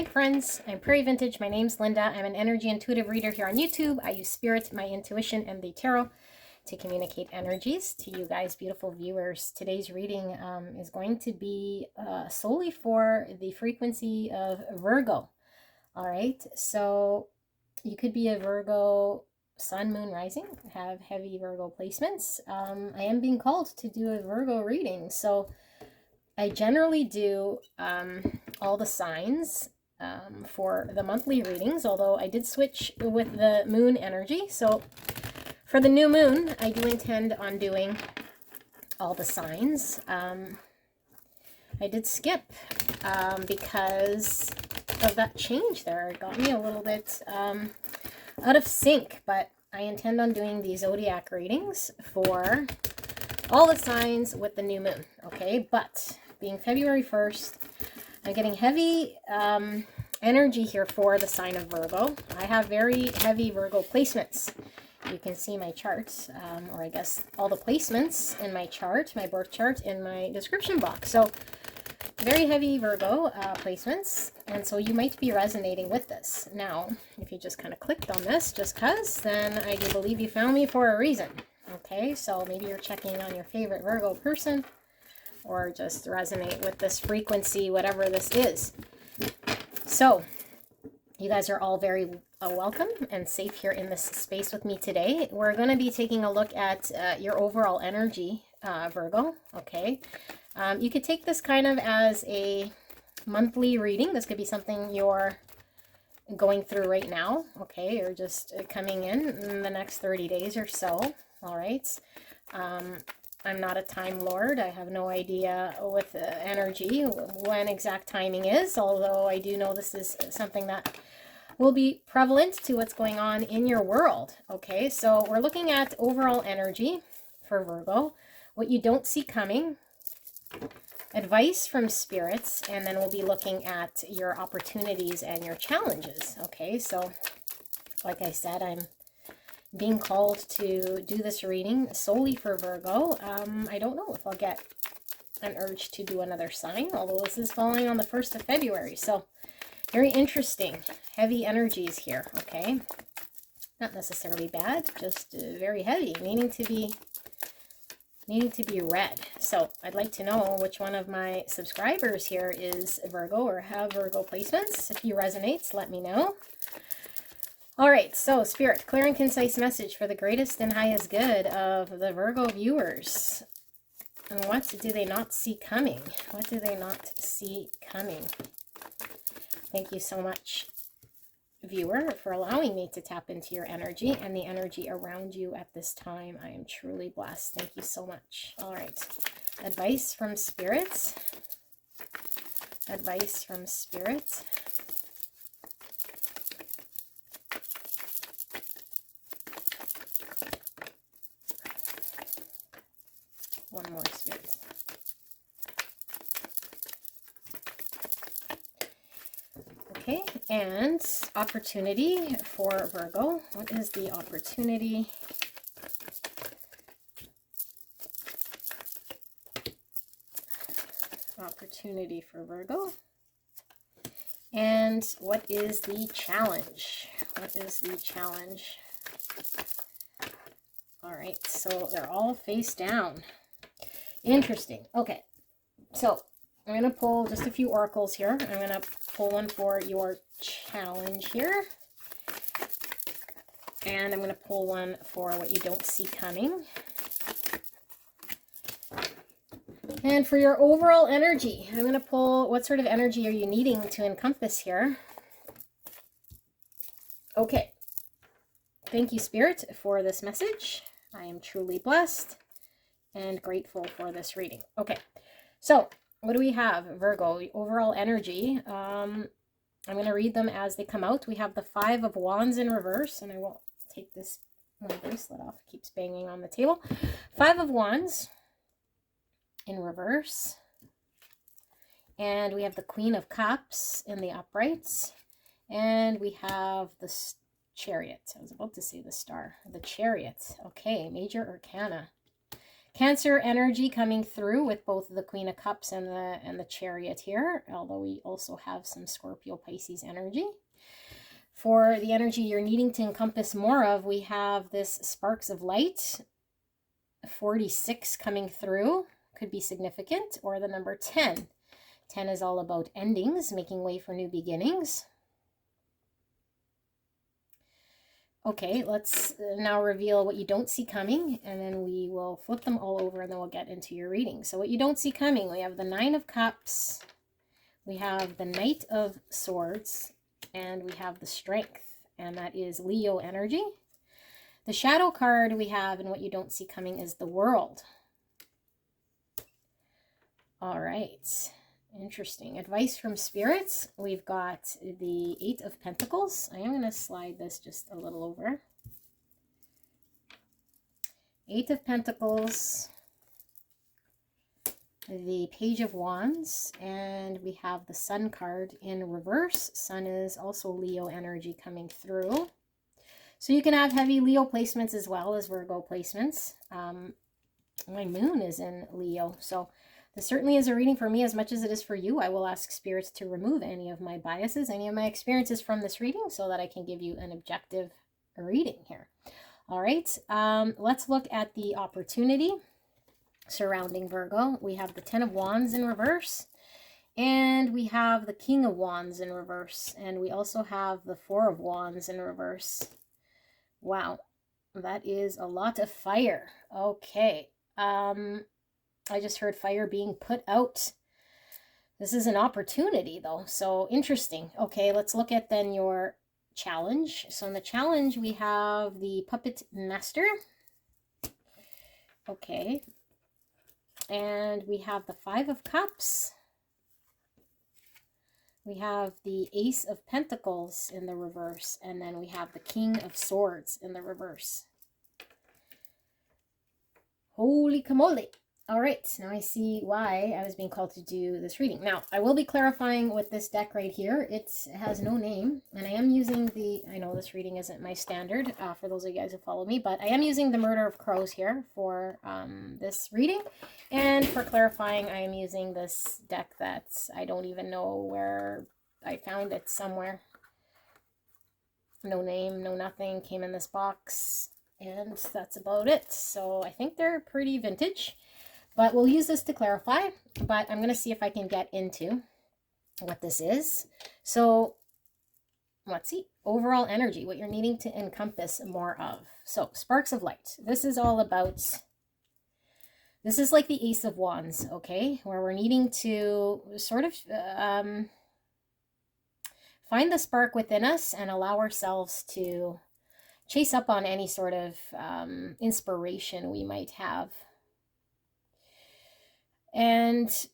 Hi friends, I'm Prairie Vintage. My name's Linda. I'm an energy intuitive reader here on YouTube. I use spirit, my intuition, and the tarot to communicate energies to you guys, beautiful viewers. Today's reading is going to be solely for the frequency of Virgo. All right, so you could be a Virgo sun, moon, rising, have heavy Virgo placements. I am being called to do a Virgo reading, so I generally do all the signs for the monthly readings, although I did switch with the moon energy. So for the new moon, I do intend on doing all the signs. I did skip because of that change there. It got me a little bit out of sync, but I intend on doing the zodiac readings for all the signs with the new moon. Okay, but being February 1st, I'm getting heavy energy here for the sign of Virgo. I have very heavy Virgo placements. You can see my charts, or I guess all the placements in my chart, my birth chart, in my description box. So very heavy Virgo placements, and so you might be resonating with this. Now, if you just kind of clicked on this just because, then I do believe you found me for a reason. Okay, so maybe you're checking on your favorite Virgo person, or just resonate with this frequency, whatever this is. So you guys are all very welcome and safe here in this space with me today. We're going to be taking a look at your overall energy, Virgo. Okay, you could take this kind of as a monthly reading. This could be something you're going through right now, okay, or just coming in the next 30 days or so. All right. I'm not a time lord. I have no idea with energy when exact timing is, although I do know this is something that will be prevalent to what's going on in your world. Okay, so we're looking at overall energy for Virgo, what you don't see coming, advice from spirits, and then we'll be looking at your opportunities and your challenges. Okay, so like I said, I'm being called to do this reading solely for Virgo. I don't know if I'll get an urge to do another sign, although this is falling on the 1st of February. So very interesting, heavy energies here. Okay, not necessarily bad, just very heavy, needing to be read. So I'd like to know which one of my subscribers here is Virgo or have Virgo placements. If you resonate, let me know. All right, so Spirit, clear and concise message for the greatest and highest good of the Virgo viewers. And what do they not see coming? What do they not see coming? Thank you so much, viewer, for allowing me to tap into your energy and the energy around you at this time. I am truly blessed. Thank you so much. All right, advice from Spirit. Advice from Spirit. One more, Spirit. Okay, and opportunity for Virgo. What is the opportunity? Opportunity for Virgo. And what is the challenge? What is the challenge? All right, so they're all face down. Interesting. Okay, so I'm going to pull just a few oracles here. I'm going to pull one for your challenge here. And I'm going to pull one for what you don't see coming. And for your overall energy, I'm going to pull what sort of energy are you needing to encompass here. Okay. Thank you, Spirit, for this message. I am truly blessed and grateful for this reading. Okay, so what do we have, Virgo? Overall energy. I'm going to read them as they come out. We have the 5 of Wands in reverse, and I won't take this my bracelet off. It keeps banging on the table. 5 of Wands in reverse. And we have the Queen of Cups in the uprights. And we have the Chariot. I was about to say the Star. The Chariot. Okay, Major Arcana. Cancer energy coming through with both the Queen of Cups and the Chariot here, although we also have some Scorpio Pisces energy. For the energy you're needing to encompass more of, we have this Sparks of Light, 46 coming through, could be significant, or the number 10. 10 is all about endings, making way for new beginnings. Okay, let's now reveal what you don't see coming, and then we will flip them all over, and then we'll get into your reading. So what you don't see coming, we have the Nine of Cups, we have the Knight of Swords, and we have the Strength, and that is Leo energy. The shadow card we have, and what you don't see coming, is the World. All right. Interesting. Advice from spirits. We've got the Eight of Pentacles. I am going to slide this just a little over. Eight of Pentacles, the Page of Wands, and we have the Sun card in reverse. Sun is also Leo energy coming through. So you can have heavy Leo placements as well as Virgo placements. My moon is in Leo, so this certainly is a reading for me as much as it is for you. I will ask spirits to remove any of my biases, any of my experiences from this reading so that I can give you an objective reading here. All right, let's look at the opportunity surrounding Virgo. We have the Ten of Wands in reverse, and we have the King of Wands in reverse, and we also have the Four of Wands in reverse. Wow, that is a lot of fire. Okay. I just heard fire being put out. This is an opportunity though, so interesting. Okay, let's look at then your challenge. So in the challenge we have the Puppet Master. Okay. And we have the Five of Cups. We have the Ace of Pentacles in the reverse, and then we have the King of Swords in the reverse. Holy camole. All right, now I see why I was being called to do this reading. Now, I will be clarifying with this deck right here. It has no name, and I am using the, I know this reading isn't my standard for those of you guys who follow me, but I am using the Murder of Crows here for this reading. And for clarifying, I am using this deck that I don't even know where I found it somewhere. No name, no nothing, came in this box, and that's about it. So I think they're pretty vintage. But we'll use this to clarify, but I'm going to see if I can get into what this is. So let's see. Overall energy, what you're needing to encompass more of. So Sparks of Light. This is all about, this is like the Ace of Wands, okay? Where we're needing to sort of find the spark within us and allow ourselves to chase up on any sort of inspiration we might have. And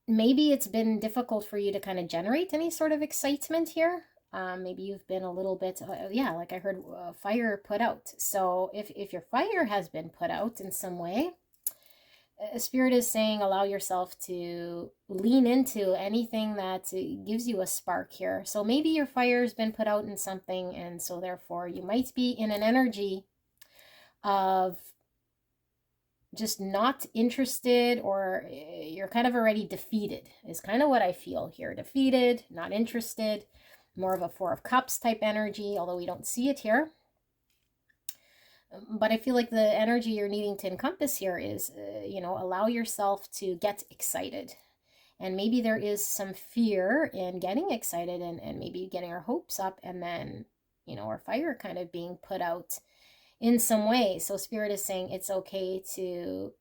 maybe it's been difficult for you to kind of generate any sort of excitement here. Maybe you've been a little bit, yeah, like I heard fire put out. So if your fire has been put out in some way, Spirit is saying allow yourself to lean into anything that gives you a spark here. So maybe your fire has been put out in something, and so therefore you might be in an energy of just not interested, or you're kind of already defeated is kind of what I feel here. Defeated, not interested, more of a Four of Cups type energy, although we don't see it here. But I feel like the energy you're needing to encompass here is, you know, allow yourself to get excited. And maybe there is some fear in getting excited and maybe getting our hopes up, and then, you know, our fire kind of being put out in some way. So Spirit is saying it's okay to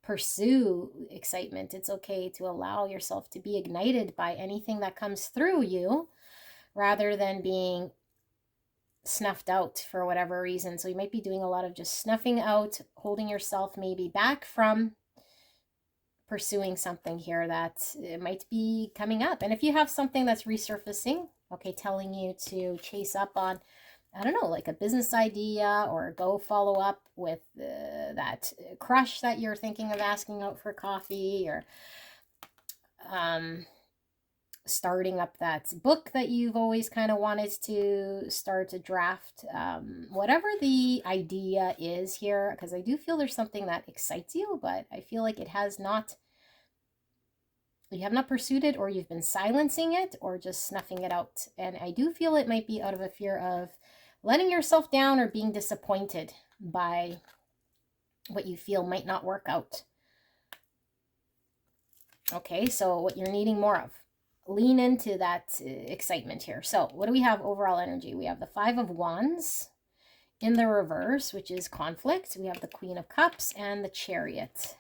pursue excitement. It's okay to allow yourself to be ignited by anything that comes through you, rather than being snuffed out for whatever reason. So you might be doing a lot of just snuffing out, holding yourself maybe back from pursuing something here that it might be coming up. And if you have something that's resurfacing, okay, telling you to chase up on, I don't know, like a business idea, or go follow up with that crush that you're thinking of asking out for coffee, or starting up that book that you've always kind of wanted to start to draft, whatever the idea is here, because I do feel there's something that excites you, but I feel like it has not, you have not pursued it, or you've been silencing it, or just snuffing it out. And I do feel it might be out of a fear of letting yourself down or being disappointed by what you feel might not work out. Okay, so what you're needing more of. Lean into that excitement here. So what do we have overall energy? We have the Five of Wands in the reverse, which is conflict. We have the Queen of Cups and the Chariot.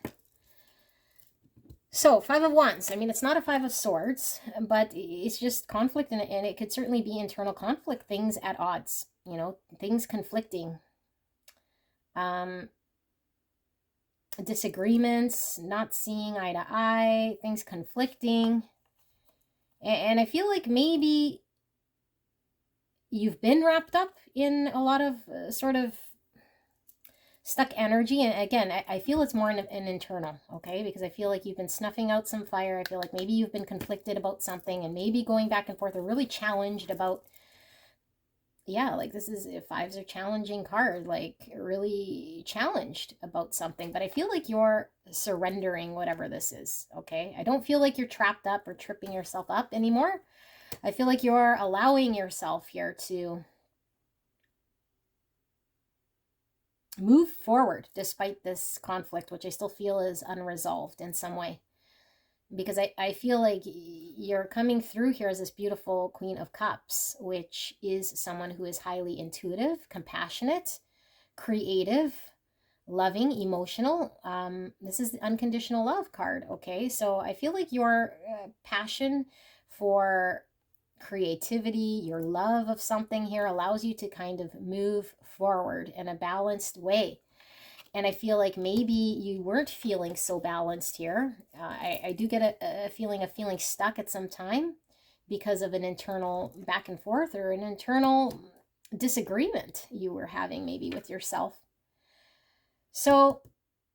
So, Five of Wands, I mean, it's not a Five of Swords, but it's just conflict, and it could certainly be internal conflict, things at odds, you know, things conflicting, disagreements, not seeing eye to eye, things conflicting. And I feel like maybe you've been wrapped up in a lot of sort of stuck energy. And again, I feel it's more an internal, okay? Because I feel like you've been snuffing out some fire. I feel like maybe you've been conflicted about something, and maybe going back and forth, or really challenged about, yeah, like this is, fives are challenging card, like really challenged about something. But I feel like you're surrendering whatever this is, okay? I don't feel like you're trapped up or tripping yourself up anymore. I feel like you're allowing yourself here to move forward despite this conflict, which I still feel is unresolved in some way. Because I feel like you're coming through here as this beautiful Queen of Cups, which is someone who is highly intuitive, compassionate, creative, loving, emotional. This is the unconditional love card, okay? So I feel like your passion for creativity, your love of something here allows you to kind of move forward in a balanced way. And I feel like maybe you weren't feeling so balanced here. I do get a feeling of feeling stuck at some time because of an internal back and forth, or an internal disagreement you were having maybe with yourself. So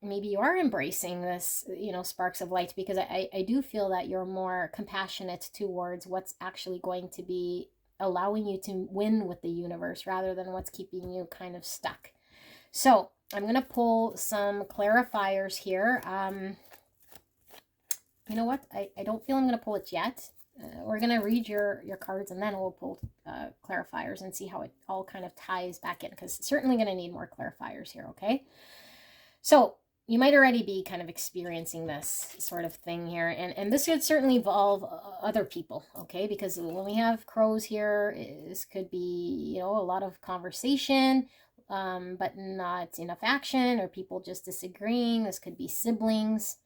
maybe you are embracing this, you know, sparks of light, because I do feel that you're more compassionate towards what's actually going to be allowing you to win with the universe, rather than what's keeping you kind of stuck. So I'm going to pull some clarifiers here. You know what? I don't feel I'm going to pull it yet. We're going to read your cards, and then we'll pull clarifiers and see how it all kind of ties back in, because certainly going to need more clarifiers here, okay? So you might already be kind of experiencing this sort of thing here, and this could certainly involve other people, okay? Because when we have crows here, this could be, you know, a lot of conversation, but not enough action, or people just disagreeing. This could be siblings,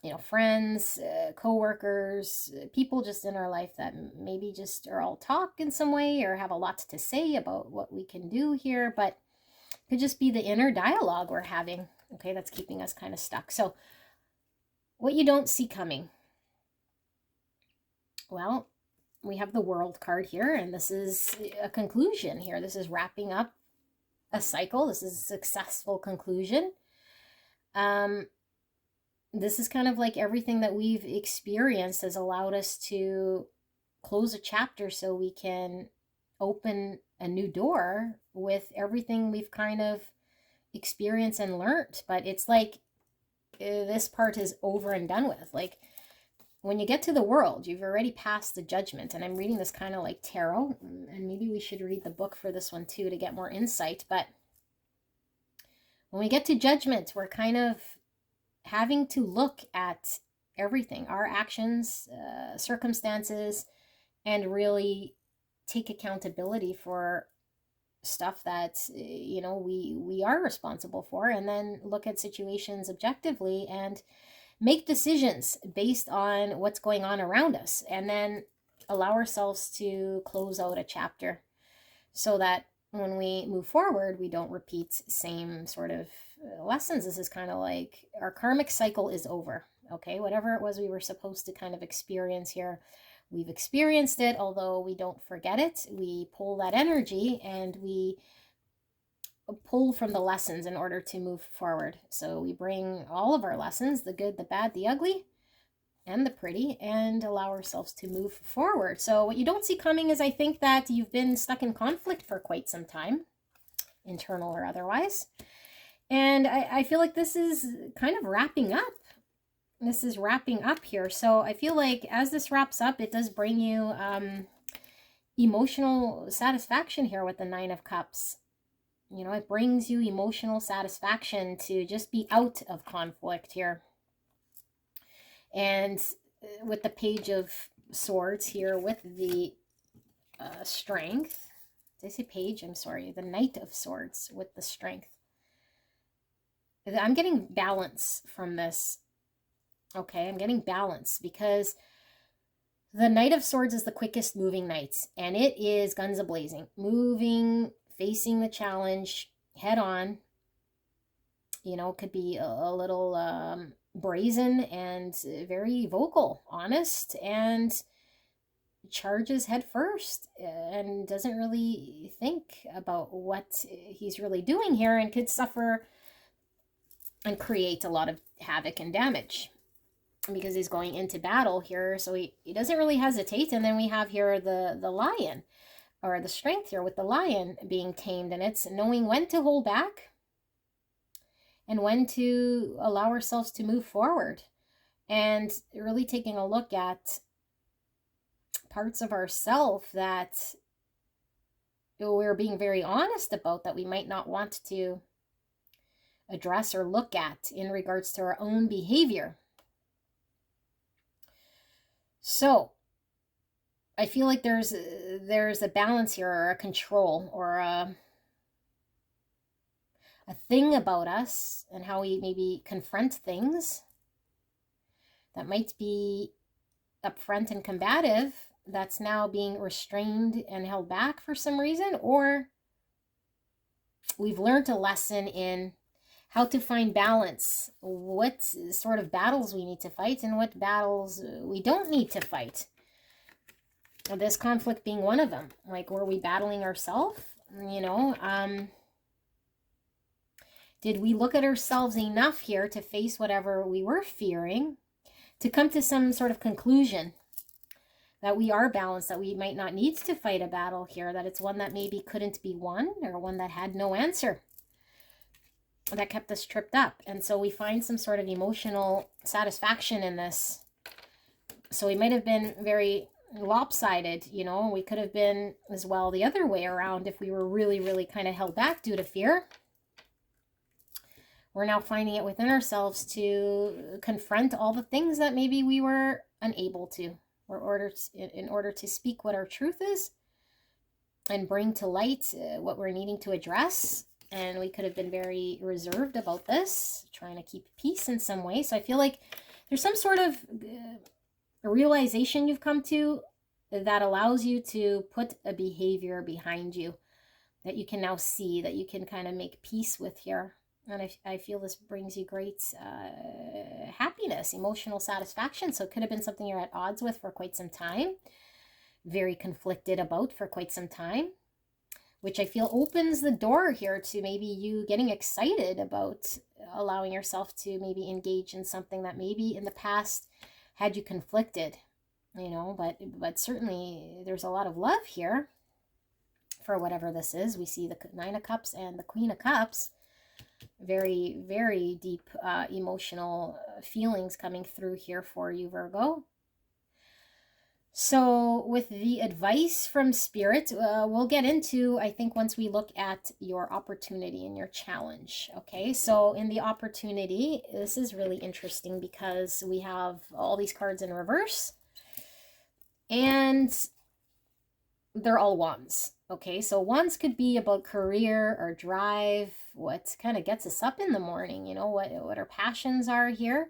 you know, friends, co-workers, people just in our life that maybe just are all talk in some way, or have a lot to say about what we can do here, but it could just be the inner dialogue we're having, okay, that's keeping us kind of stuck. So what you don't see coming. Well, we have the World card here, and this is a conclusion here. This is wrapping up a cycle. This is a successful conclusion. This is kind of like everything that we've experienced has allowed us to close a chapter so we can open a new door with everything we've kind of experienced and learned. But it's like this part is over and done with. Like when you get to the World, you've already passed the Judgment. And I'm reading this kind of like tarot, and maybe we should read the book for this one too to get more insight. But when we get to Judgment, we're kind of having to look at everything, our actions, circumstances, and really take accountability for stuff that, you know, we are responsible for, and then look at situations objectively and make decisions based on what's going on around us, and then allow ourselves to close out a chapter so that when we move forward, we don't repeat same sort of lessons. This is kind of like our karmic cycle is over, okay? Whatever it was we were supposed to kind of experience here, we've experienced it. Although we don't forget it, we pull that energy and we pull from the lessons in order to move forward. So we bring all of our lessons, the good, the bad, the ugly, and the pretty, and allow ourselves to move forward. So what you don't see coming is, I think, that you've been stuck in conflict for quite some time, internal or otherwise. And I feel like this is kind of wrapping up. This is wrapping up here. So I feel like as this wraps up, it does bring you emotional satisfaction here with the Nine of Cups. You know, it brings you emotional satisfaction to just be out of conflict here. And with the Page of Swords here with the Strength. Did I say Page? I'm sorry. The Knight of Swords with the Strength. I'm getting balance from this. Okay, I'm getting balance because the Knight of Swords is the quickest moving knight, and it is guns a-blazing, moving, facing the challenge head on. You know, it could be a little brazen and very vocal, honest, and charges head first and doesn't really think about what he's really doing here, and could suffer and create a lot of havoc and damage because he's going into battle here. So he doesn't really hesitate. And then we have here the lion, or the Strength here with the lion being tamed, and it's knowing when to hold back and when to allow ourselves to move forward, and really taking a look at parts of ourselves that we're being very honest about, that we might not want to address or look at in regards to our own behavior. So I feel like there's a balance here, or a control, or a thing about us and how we maybe confront things that might be upfront and combative, that's now being restrained and held back for some reason, or we've learned a lesson in how to find balance, what sort of battles we need to fight and what battles we don't need to fight. This conflict being one of them. Like, were we battling ourselves? You know, did we look at ourselves enough here to face whatever we were fearing, to come to some sort of conclusion that we are balanced, that we might not need to fight a battle here, that it's one that maybe couldn't be won, or one that had no answer, that kept us tripped up. And so we find some sort of emotional satisfaction in this. So we might have been very lopsided, you know. We could have been as well the other way around if we were really, really kind of held back due to fear. We're now finding it within ourselves to confront all the things that maybe we were unable to, or in order to speak what our truth is and bring to light what we're needing to address. And we could have been very reserved about this, trying to keep peace in some way. So I feel like there's some sort of realization you've come to that allows you to put a behavior behind you that you can now see, that you can kind of make peace with here. And I feel this brings you great happiness, emotional satisfaction. So it could have been something you're at odds with for quite some time, very conflicted about for quite some time, which I feel opens the door here to maybe you getting excited about allowing yourself to maybe engage in something that maybe in the past had you conflicted, you know, but certainly there's a lot of love here for whatever this is. We see the Nine of Cups and the Queen of Cups, very, very deep emotional feelings coming through here for you, Virgo. So with the advice from Spirit, we'll get into, I think, once we look at your opportunity and your challenge. Okay, so in the opportunity, this is really interesting because we have all these cards in reverse and they're all wands. Okay, so wands could be about career or drive, what kind of gets us up in the morning, you know, what our passions are here.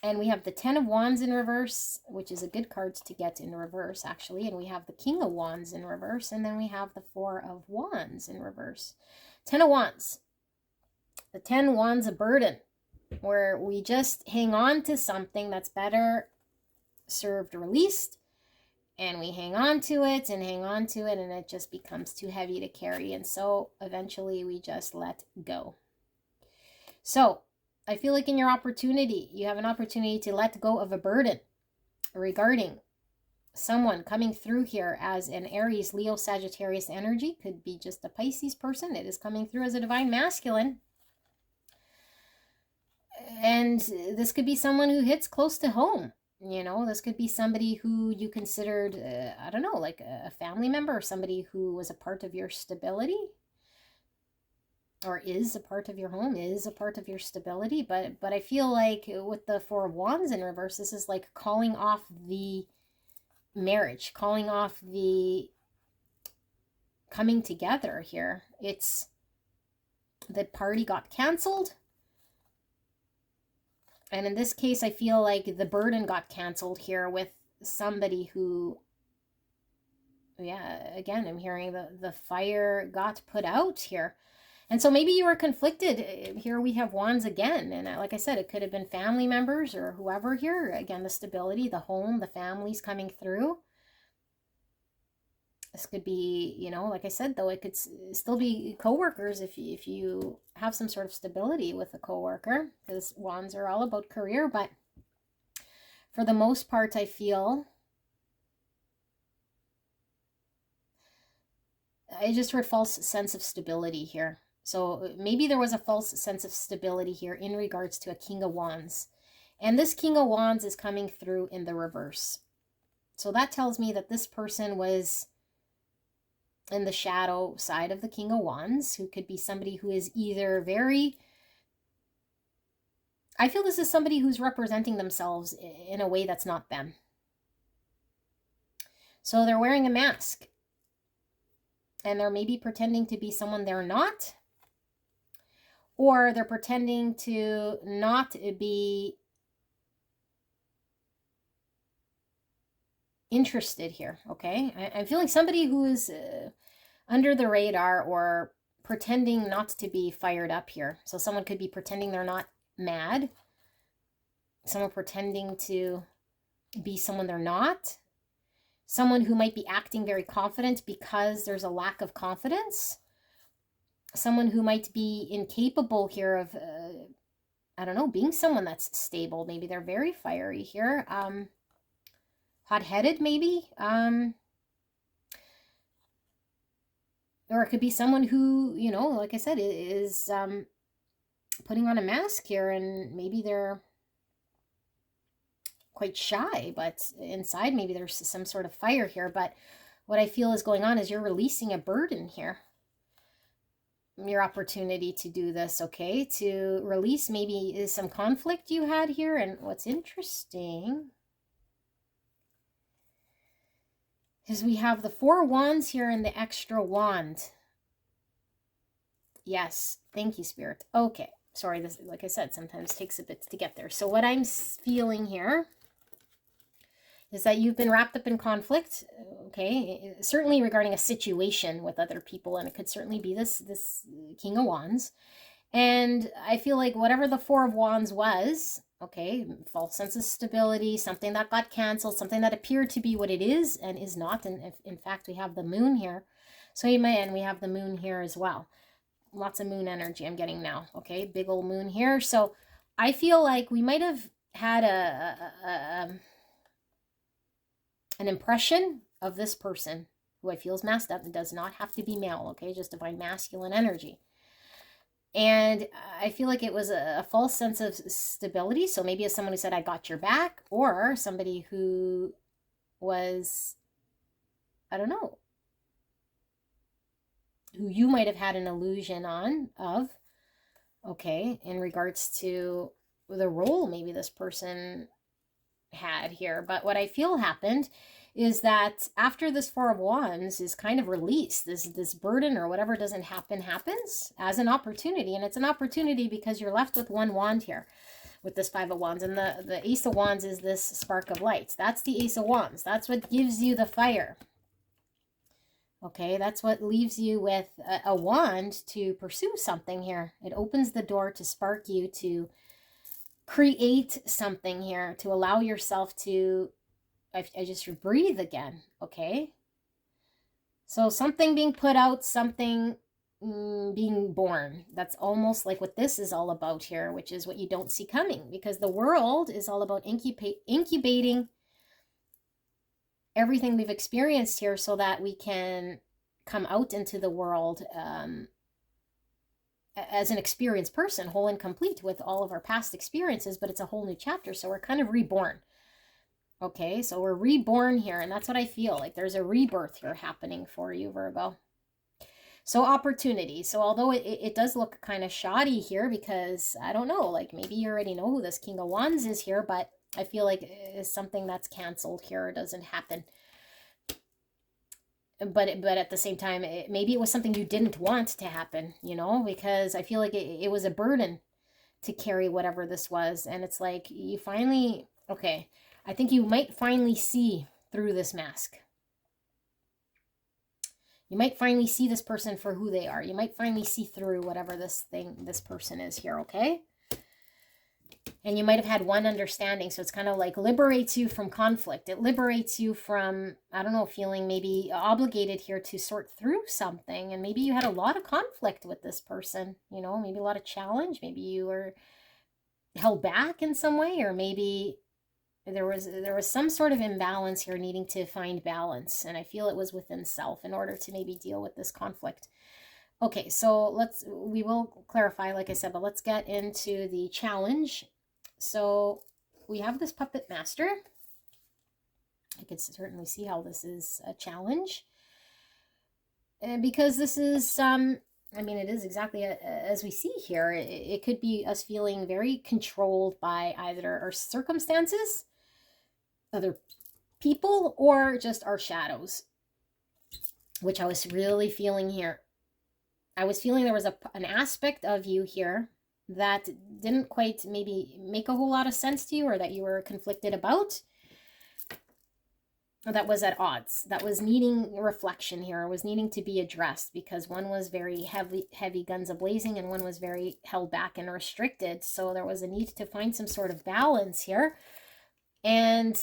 And we have the Ten of Wands in reverse, which is a good card to get in reverse, actually. And we have the King of Wands in reverse. And then we have the Four of Wands in reverse. Ten of Wands. The 10 Wands of burden, where we just hang on to something that's better served released. And we hang on to it and hang on to it. And it just becomes too heavy to carry. And so eventually we just let go. So I feel like in your opportunity, you have an opportunity to let go of a burden regarding someone coming through here as an Aries, Leo, Sagittarius energy. Could be just a Pisces person. It is coming through as a divine masculine. And this could be someone who hits close to home. You know, this could be somebody who you considered, I don't know, like a family member, or somebody who was a part of your stability, or is a part of your home, is a part of your stability. But I feel like with the Four of Wands in reverse, this is like calling off the marriage, calling off the coming together here. It's the party got canceled. And in this case, I feel like the burden got canceled here with somebody who, yeah, again, I'm hearing the fire got put out here. And so maybe you were conflicted. Here we have Wands again. And like I said, it could have been family members or whoever here. Again, the stability, the home, the families coming through. This could be, you know, like I said, though, it could still be coworkers if you have some sort of stability with a coworker, because Wands are all about career. But for the most part, I feel I just heard false sense of stability here. So maybe there was a false sense of stability here in regards to a King of Wands. And this King of Wands is coming through in the reverse. So that tells me that this person was in the shadow side of the King of Wands, who could be somebody who is either very, I feel this is somebody who's representing themselves in a way that's not them. So they're wearing a mask, and they're maybe pretending to be someone they're not, or they're pretending to not be interested here, okay? I'm feeling somebody who is under the radar or pretending not to be fired up here. So someone could be pretending they're not mad. Someone pretending to be someone they're not. Someone who might be acting very confident because there's a lack of confidence. Someone who might be incapable here of, I don't know, being someone that's stable. Maybe they're very fiery here. Hot-headed, maybe. Or it could be someone who, you know, like I said, is putting on a mask here, and maybe they're quite shy, but inside maybe there's some sort of fire here. But what I feel is going on is you're releasing a burden here. Your opportunity to do this, okay? To release maybe is some conflict you had here. And what's interesting is we have the Four Wands here and the extra wand. Yes, thank you, Spirit. Okay, sorry, this, like I said, sometimes takes a bit to get there. So what I'm feeling here is that you've been wrapped up in conflict, okay? Certainly regarding a situation with other people, and it could certainly be this King of Wands. And I feel like whatever the Four of Wands was, okay, false sense of stability, something that got canceled, something that appeared to be what it is and is not. And if, in fact, we have the moon here. So you may, and we have the moon here as well. Lots of moon energy I'm getting now, okay? Big old moon here. So I feel like we might have had an impression of this person who I feel is masked up and does not have to be male, okay? Just divine masculine energy. And I feel like it was a false sense of stability. So maybe it's someone who said, I got your back, or somebody who was, I don't know, who you might have had an illusion of, okay, in regards to the role maybe this person had here. But what I feel happened is that after this Four of Wands is kind of released, this burden or whatever doesn't happens as an opportunity. And it's an opportunity because you're left with one wand here with this Five of Wands. And the Ace of Wands is this spark of light. That's the Ace of Wands. That's what gives you the fire. Okay, that's what leaves you with a wand to pursue something here. It opens the door to spark you to create something here, to allow yourself to, I just breathe again, okay? So something being put out, something being born. That's almost like what this is all about here, which is what you don't see coming, because the world is all about incubating everything we've experienced here so that we can come out into the world as an experienced person, whole and complete with all of our past experiences, but it's a whole new chapter. So we're kind of reborn. Okay, so we're reborn here, and that's what I feel like. There's a rebirth here happening for you, Virgo. So opportunity. So although it does look kind of shoddy here, because I don't know, like maybe you already know who this King of Wands is here, but I feel like it's something that's canceled here or doesn't happen. But at the same time, maybe it was something you didn't want to happen, you know, because I feel like it was a burden to carry whatever this was. And it's like you finally, okay, I think you might finally see through this mask. You might finally see this person for who they are. You might finally see through whatever this person is here, okay? And you might have had one understanding. So it's kind of like liberates you from conflict. It liberates you from, I don't know, feeling maybe obligated here to sort through something. And maybe you had a lot of conflict with this person, you know, maybe a lot of challenge. Maybe you were held back in some way, or maybe there was some sort of imbalance here, needing to find balance. And I feel it was within self in order to maybe deal with this conflict. Okay, so we will clarify, like I said, but let's get into the challenge. So we have this puppet master. I could certainly see how this is a challenge. And because this is, I mean, it is exactly as we see here. It could be us feeling very controlled by either our circumstances, other people, or just our shadows, which I was really feeling here. I was feeling there was an aspect of you here that didn't quite maybe make a whole lot of sense to you, or that you were conflicted about, or that was at odds, that was needing reflection here, was needing to be addressed, because one was very heavy guns a-blazing and one was very held back and restricted. So there was a need to find some sort of balance here. And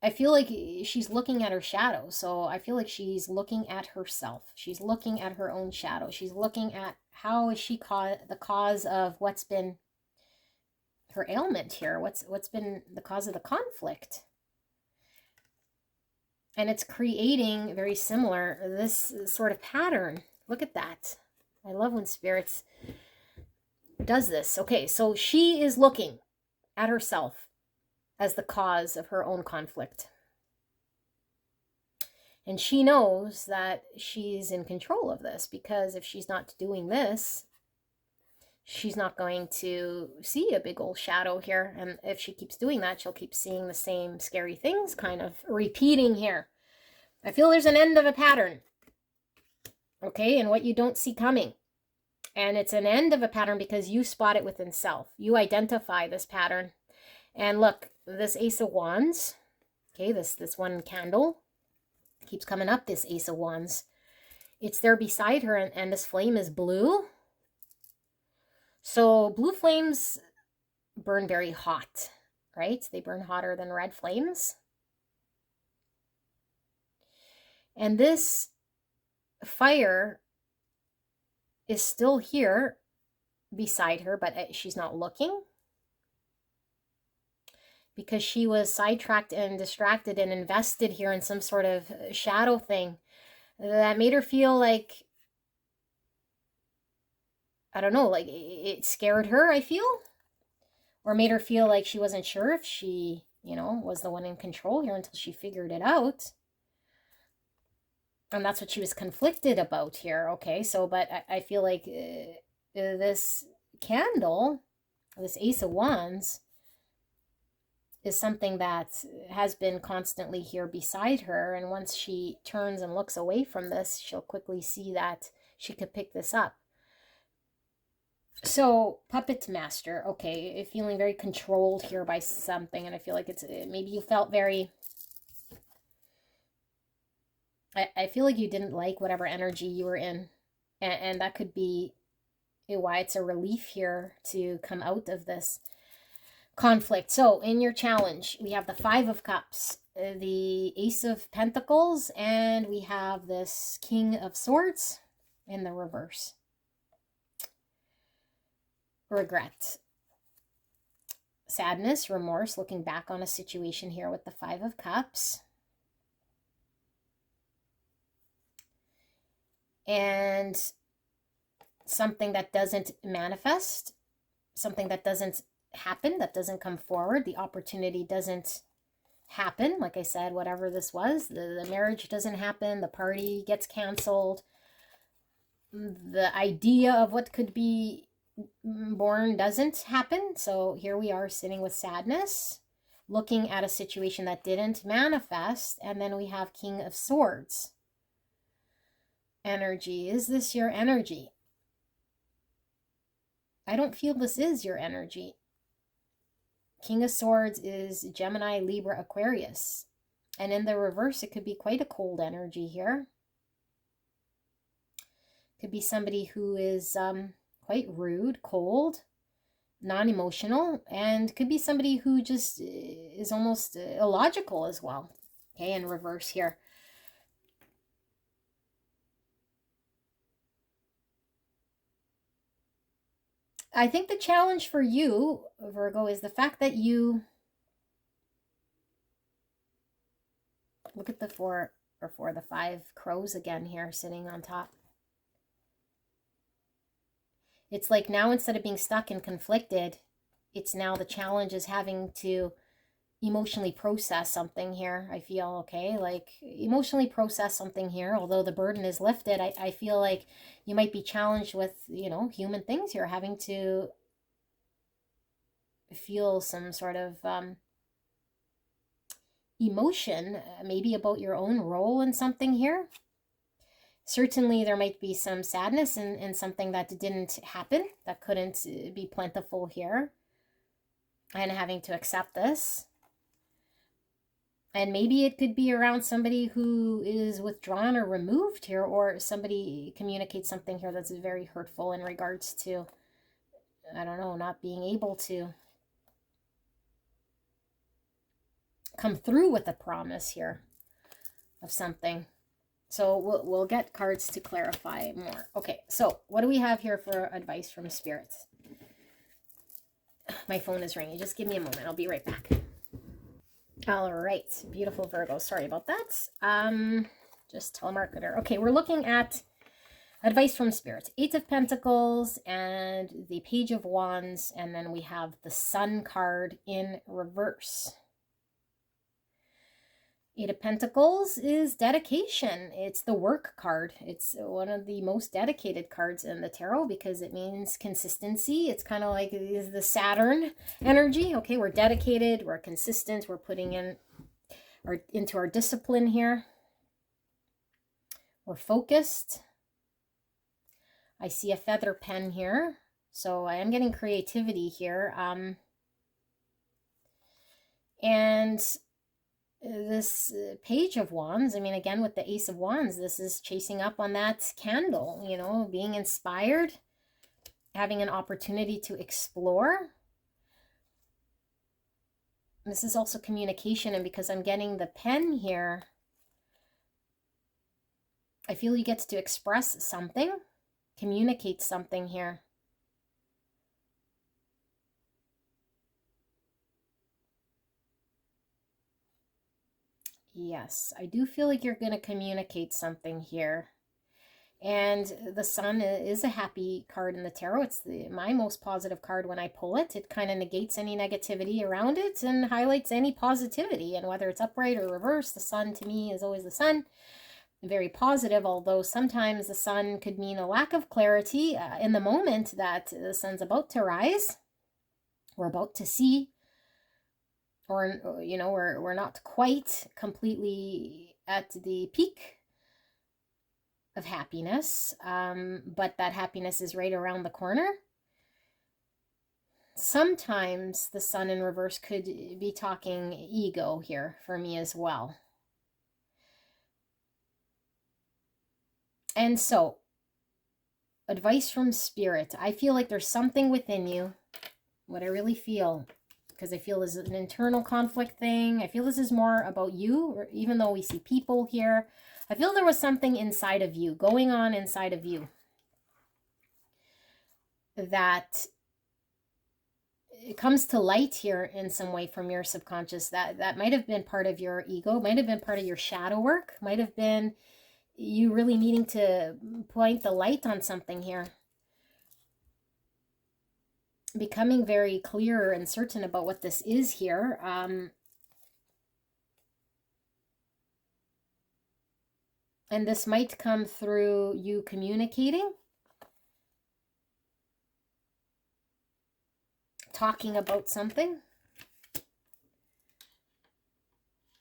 I feel like she's looking at her shadow. So I feel like she's looking at herself. She's looking at her own shadow. She's looking at how is she the cause of what's been her ailment here. What's been the cause of the conflict. And it's creating very similar, this sort of pattern. Look at that. I love when spirits does this. Okay, so she is looking at herself as the cause of her own conflict. And she knows that she's in control of this, because if she's not doing this, she's not going to see a big old shadow here. And if she keeps doing that, she'll keep seeing the same scary things kind of repeating here. I feel there's an end of a pattern. Okay, and what you don't see coming. And it's an end of a pattern because you spot it within self. You identify this pattern. And look, this Ace of Wands, okay, this one candle keeps coming up, this Ace of Wands. It's there beside her, and this flame is blue. So blue flames burn very hot, right? They burn hotter than red flames. And this fire is still here beside her, but she's not looking, because she was sidetracked and distracted and invested here in some sort of shadow thing that made her feel like, I don't know, like it scared her, I feel, or made her feel like she wasn't sure if she, you know, was the one in control here until she figured it out. And that's what she was conflicted about here. Okay, so, but I feel like this candle, this Ace of Wands, is something that has been constantly here beside her. And once she turns and looks away from this, she'll quickly see that she could pick this up. So, puppet master, okay, feeling very controlled here by something. And I feel like it's, maybe you felt very, I feel like you didn't like whatever energy you were in. And that could be why it's a relief here to come out of this conflict. So in your challenge, we have the Five of Cups, the Ace of Pentacles, and we have this King of Swords. in the reverse. Regret. Sadness, remorse, looking back on a situation here with the Five of Cups. And something that doesn't manifest, something that doesn't happen, that doesn't come forward, the opportunity doesn't happen. Like I said, whatever this was, the marriage doesn't happen, the party gets canceled, the idea of what could be born doesn't happen. So here we are sitting with sadness, looking at a situation that didn't manifest, and then we have King of Swords energy. Is this your energy? I don't feel this is your energy. King of Swords is Gemini, Libra, Aquarius. And in the reverse, it could be quite a cold energy here. Could be somebody who is quite rude, cold, non-emotional, and could be somebody who just is almost illogical as well. Okay, in reverse here. I think the challenge for you, Virgo, is the fact that you look at the the 5 crows again here sitting on top. It's like now instead of being stuck and conflicted, it's now the challenge is having to emotionally process something here. I feel, okay, like emotionally process something here. Although the burden is lifted, I feel like you might be challenged with, you know, human things here, having to feel some sort of emotion, maybe about your own role in something here. Certainly there might be some sadness in something that didn't happen, that couldn't be plentiful here, and having to accept this. And maybe it could be around somebody who is withdrawn or removed here, or somebody communicates something here that's very hurtful in regards to, I don't know, not being able to come through with a promise here of something. So we'll get cards to clarify more. Okay, so what do we have here for advice from spirits? My phone is ringing. Just give me a moment. I'll be right back. All right, beautiful Virgo. Sorry about that. Just telemarketer. Okay, we're looking at advice from spirits. 8 of Pentacles and the Page of Wands, and then we have the Sun card in reverse. 8 of Pentacles is dedication. It's the work card. It's one of the most dedicated cards in the tarot because it means consistency. It's kind of like the Saturn energy. Okay, we're dedicated, we're consistent, we're putting in into our discipline here. We're focused. I see a feather pen here. So I am getting creativity here. And this Page of Wands, I mean, again, with the Ace of Wands, this is chasing up on that candle, you know, being inspired, having an opportunity to explore. This is also communication, and because I'm getting the pen here, I feel you get to express something, communicate something here. Yes, I do feel like you're going to communicate something here. And the Sun is a happy card in the tarot. It's my most positive card when I pull it. It kind of negates any negativity around it and highlights any positivity. And whether it's upright or reverse, the Sun to me is always the Sun. Very positive, although sometimes the Sun could mean a lack of clarity in the moment that the Sun's about to rise. We're about to see, or, you know, we're not quite completely at the peak of happiness, but that happiness is right around the corner. Sometimes the Sun in reverse could be talking ego here for me as well. And so, advice from Spirit. I feel like there's something within you, what I really feel, because I feel this is an internal conflict thing. I feel this is more about you, even though we see people here. I feel there was something inside of you, going on inside of you. that it comes to light here in some way from your subconscious. That might have been part of your ego, might have been part of your shadow work, might have been you really needing to point the light on something here. Becoming very clear and certain about what this is here. And this might come through you communicating, talking about something.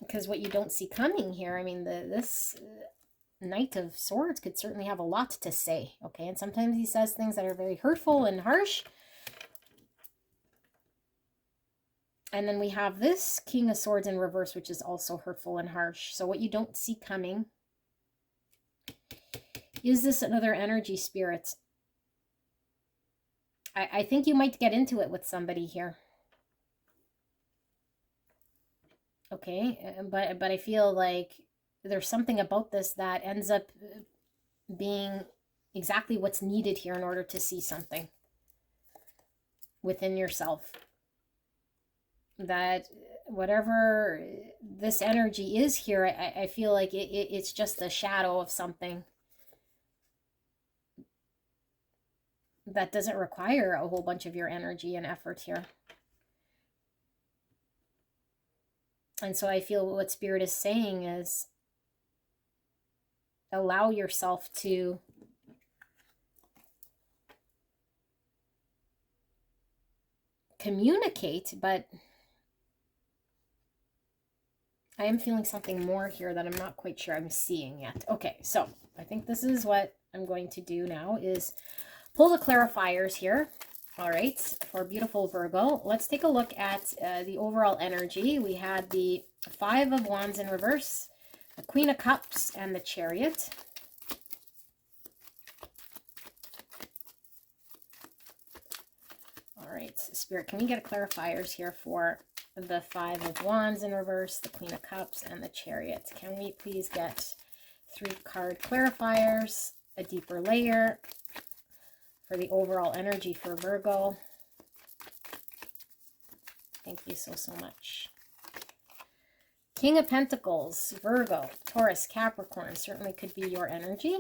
Because what you don't see coming here, I mean, this Knight of Swords could certainly have a lot to say, okay? And sometimes he says things that are very hurtful and harsh. And then we have this King of Swords in reverse, which is also hurtful and harsh. So what you don't see coming. Is this another energy, spirit? I think you might get into it with somebody here. Okay, but I feel like there's something about this that ends up being exactly what's needed here in order to see something within yourself. That whatever this energy is here, I feel like it's just a shadow of something that doesn't require a whole bunch of your energy and effort here. And so I feel what Spirit is saying is allow yourself to communicate, but I am feeling something more here that I'm not quite sure I'm seeing yet. Okay, so I think this is what I'm going to do now is pull the clarifiers here. All right, for beautiful Virgo, let's take a look at the overall energy. We had the Five of Wands in reverse, the Queen of Cups, and the Chariot. All right, Spirit, can we get clarifiers here for the Five of Wands in reverse, the Queen of Cups, and the Chariot? Can we please get 3 card clarifiers, a deeper layer for the overall energy for Virgo? Thank you so much. King of Pentacles, Virgo, Taurus, Capricorn, certainly could be your energy.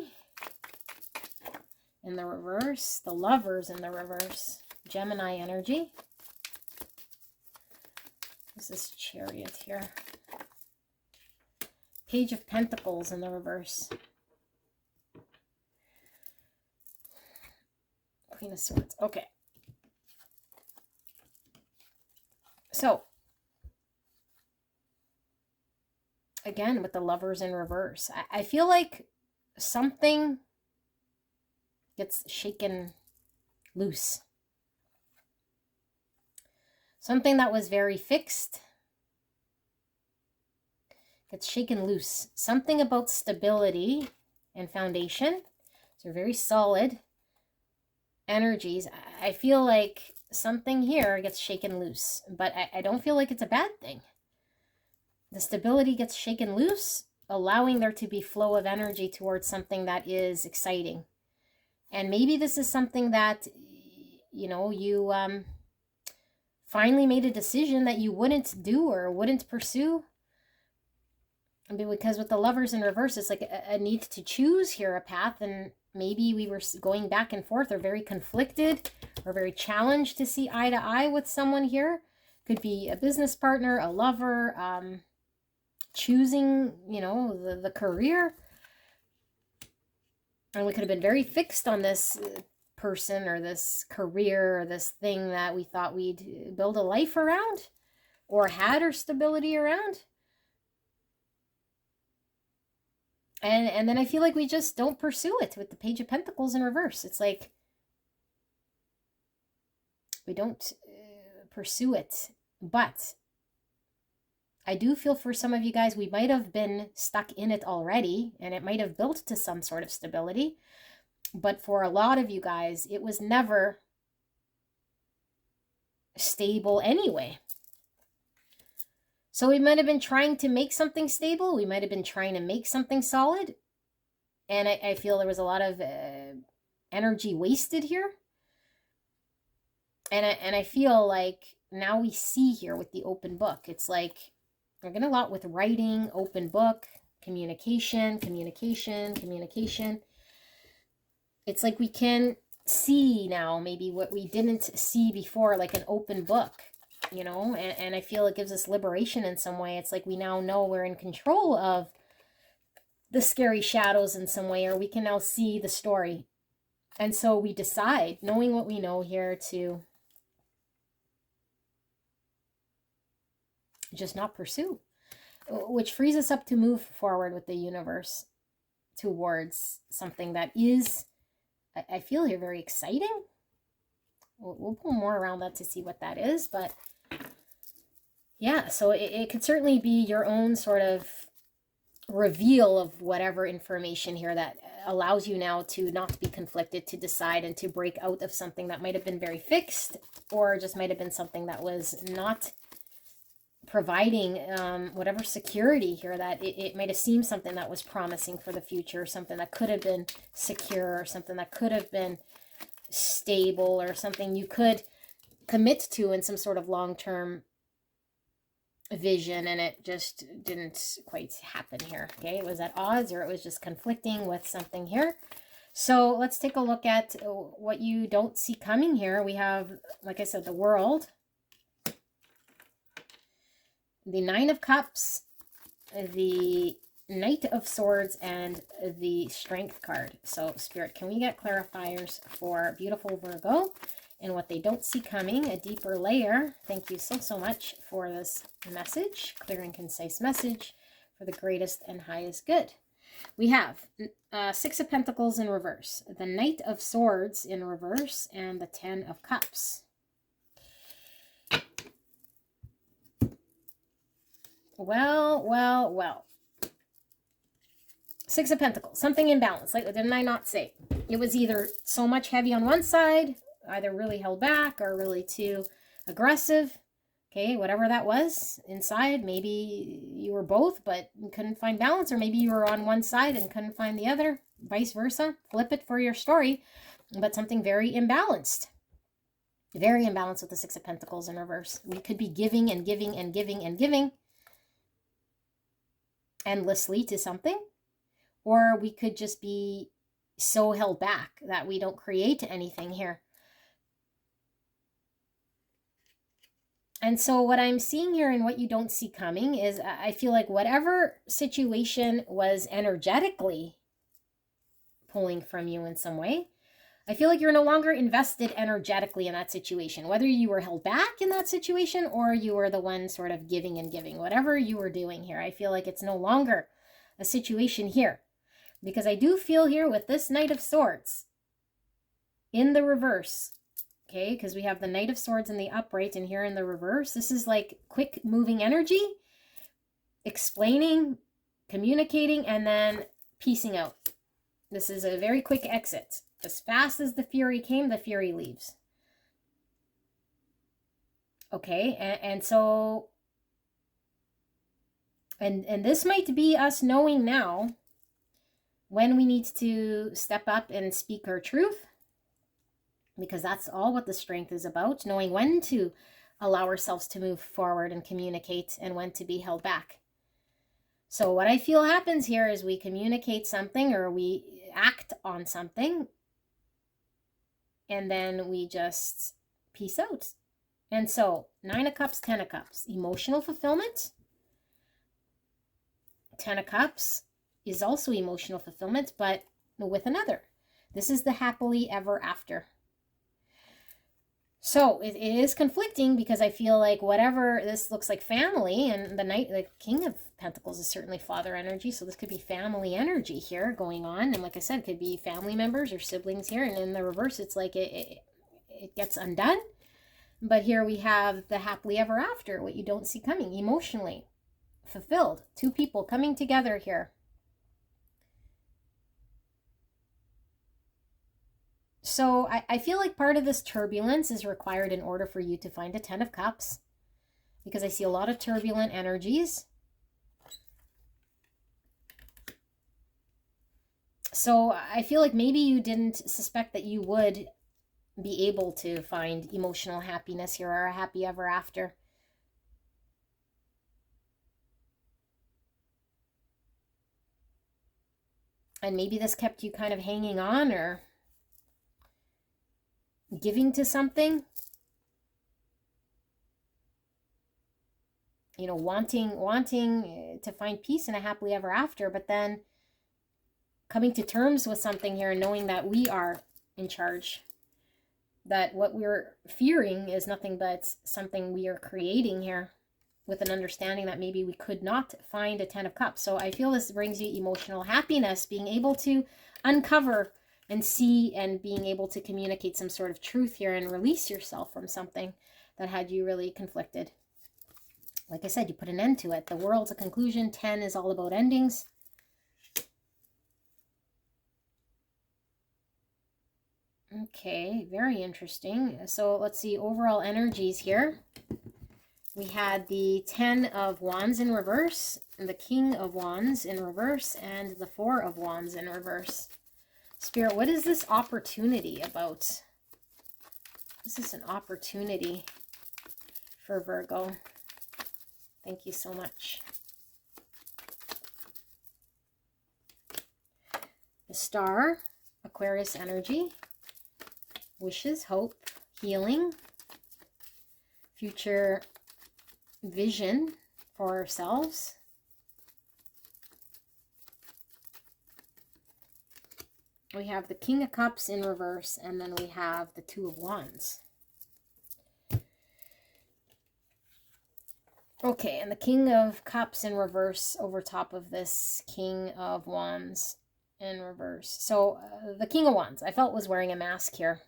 In the reverse, the Lovers in the reverse, Gemini energy. This is Chariot here. Page of Pentacles in the reverse. Queen of Swords. Okay. So, again, with the Lovers in reverse, I feel like something gets shaken loose. Something that was very fixed gets shaken loose. Something about stability and foundation. So very solid energies. I feel like something here gets shaken loose, but I don't feel like it's a bad thing. The stability gets shaken loose, allowing there to be flow of energy towards something that is exciting. And maybe this is something that, you know, you finally made a decision that you wouldn't do or wouldn't pursue. I mean, because with the Lovers in reverse, it's like a need to choose here a path, and maybe we were going back and forth or very conflicted or very challenged to see eye to eye with someone here. Could be a business partner, a lover, choosing, you know, the career. And we could have been very fixed on this person or this career or this thing that we thought we'd build a life around or had our stability around. And then I feel like we just don't pursue it with the Page of Pentacles in reverse. It's like we don't pursue it. But I do feel for some of you guys, we might have been stuck in it already, and it might have built to some sort of stability. But for a lot of you guys, it was never stable anyway. So we might have been trying to make something stable. We might have been trying to make something solid. And I feel there was a lot of energy wasted here. And I feel like now we see here with the open book, it's like we're getting a lot with writing, open book, communication, communication, communication. It's like we can see now maybe what we didn't see before, like an open book, you know, and I feel it gives us liberation in some way. It's like we now know we're in control of the scary shadows in some way, or we can now see the story. And so we decide, knowing what we know here, to just not pursue, which frees us up to move forward with the universe towards something that is, I feel here, very exciting. We'll pull more around that to see what that is, but yeah, so it could certainly be your own sort of reveal of whatever information here that allows you now to not be conflicted, to decide and to break out of something that might have been very fixed, or just might have been something that was not providing whatever security here, that it might have seemed something that was promising for the future, something that could have been secure, or something that could have been stable, or something you could commit to in some sort of long-term vision, and it just didn't quite happen here. Okay, it was at odds, or it was just conflicting with something here. So let's take a look at what you don't see coming here. We have, like I said, the World, the Nine of Cups, the Knight of Swords, and the Strength card. So Spirit, can we get clarifiers for beautiful Virgo and what they don't see coming, a deeper layer? Thank you so much for this message, clear and concise message for the greatest and highest good. We have Six of Pentacles in reverse, the Knight of Swords in reverse, and the Ten of Cups. Well. Six of Pentacles, something imbalanced. Like, didn't I not say? It was either so much heavy on one side, either really held back or really too aggressive. Okay, whatever that was inside. Maybe you were both, but couldn't find balance, or maybe you were on one side and couldn't find the other. Vice versa. Flip it for your story. But something very imbalanced. Very imbalanced with the Six of Pentacles in reverse. We could be giving and giving and giving and giving endlessly to something, or we could just be so held back that we don't create anything here. And so what I'm seeing here and what you don't see coming is, I feel like whatever situation was energetically pulling from you in some way, I feel like you're no longer invested energetically in that situation, whether you were held back in that situation or you were the one sort of giving and giving, whatever you were doing here. I feel like it's no longer a situation here, because I do feel here with this Knight of Swords in the reverse, okay, because we have the Knight of Swords in the upright and here in the reverse. This is like quick moving energy, explaining, communicating, and then piecing out. This is a very quick exit. As fast as the fury came, the fury leaves. Okay, and so, and this might be us knowing now when we need to step up and speak our truth, because that's all what the strength is about, knowing when to allow ourselves to move forward and communicate and when to be held back. So what I feel happens here is we communicate something or we act on something, and then we just peace out. And so, Nine of Cups, Ten of Cups, emotional fulfillment. Ten of Cups is also emotional fulfillment, but with another. This is the happily ever after. So it is conflicting, because I feel like whatever this looks like family, and the King of Pentacles is certainly father energy, so this could be family energy here going on. And like I said, it could be family members or siblings here. And in the reverse, it's like it gets undone. But here we have the happily ever after, what you don't see coming, emotionally fulfilled. Two people coming together here. So I feel like part of this turbulence is required in order for you to find a Ten of Cups, because I see a lot of turbulent energies. So I feel like maybe you didn't suspect that you would be able to find emotional happiness here, or a happy ever after. And maybe this kept you kind of hanging on or giving to something. You know, wanting to find peace and a happily ever after, but then coming to terms with something here and knowing that we are in charge. That what we're fearing is nothing but something we are creating here, with an understanding that maybe we could not find a 10 of Cups. So I feel this brings you emotional happiness, being able to uncover and see and being able to communicate some sort of truth here and release yourself from something that had you really conflicted. Like I said, you put an end to it. The World's a conclusion. 10 is all about endings. Okay, very interesting. So let's see overall energies here. We had the 10 of Wands in reverse, the King of Wands in reverse, and the 4 of Wands in reverse. Spirit, what is this opportunity about? This is an opportunity for Virgo. Thank you so much. The Star, Aquarius energy, wishes, hope, healing, future vision for ourselves. We have the King of Cups in reverse, and then we have the 2 of Wands. Okay, and the King of Cups in reverse over top of this King of Wands in reverse. So the King of Wands, I felt, was wearing a mask here.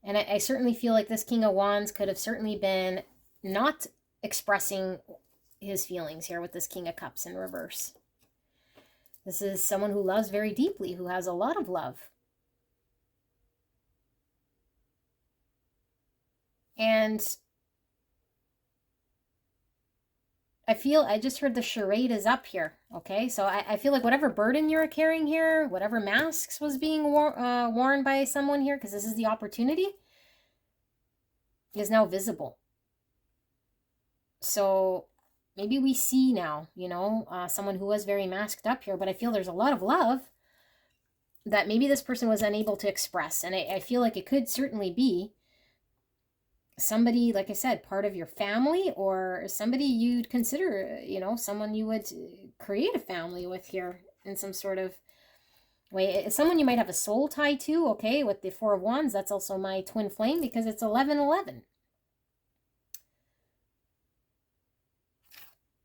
And I certainly feel like this King of Wands could have certainly been not expressing his feelings here with this King of Cups in reverse. This is someone who loves very deeply, who has a lot of love. And I just heard the charade is up here, okay? So I feel like whatever burden you're carrying here, whatever masks was being worn by someone here, because this is the opportunity, is now visible. So maybe we see now, you know, someone who was very masked up here, but I feel there's a lot of love that maybe this person was unable to express. And I feel like it could certainly be somebody, like I said, part of your family, or somebody you'd consider, you know, someone you would create a family with here in some sort of way. Someone you might have a soul tie to, okay, with the 4 of Wands. That's also my twin flame because it's 11-11.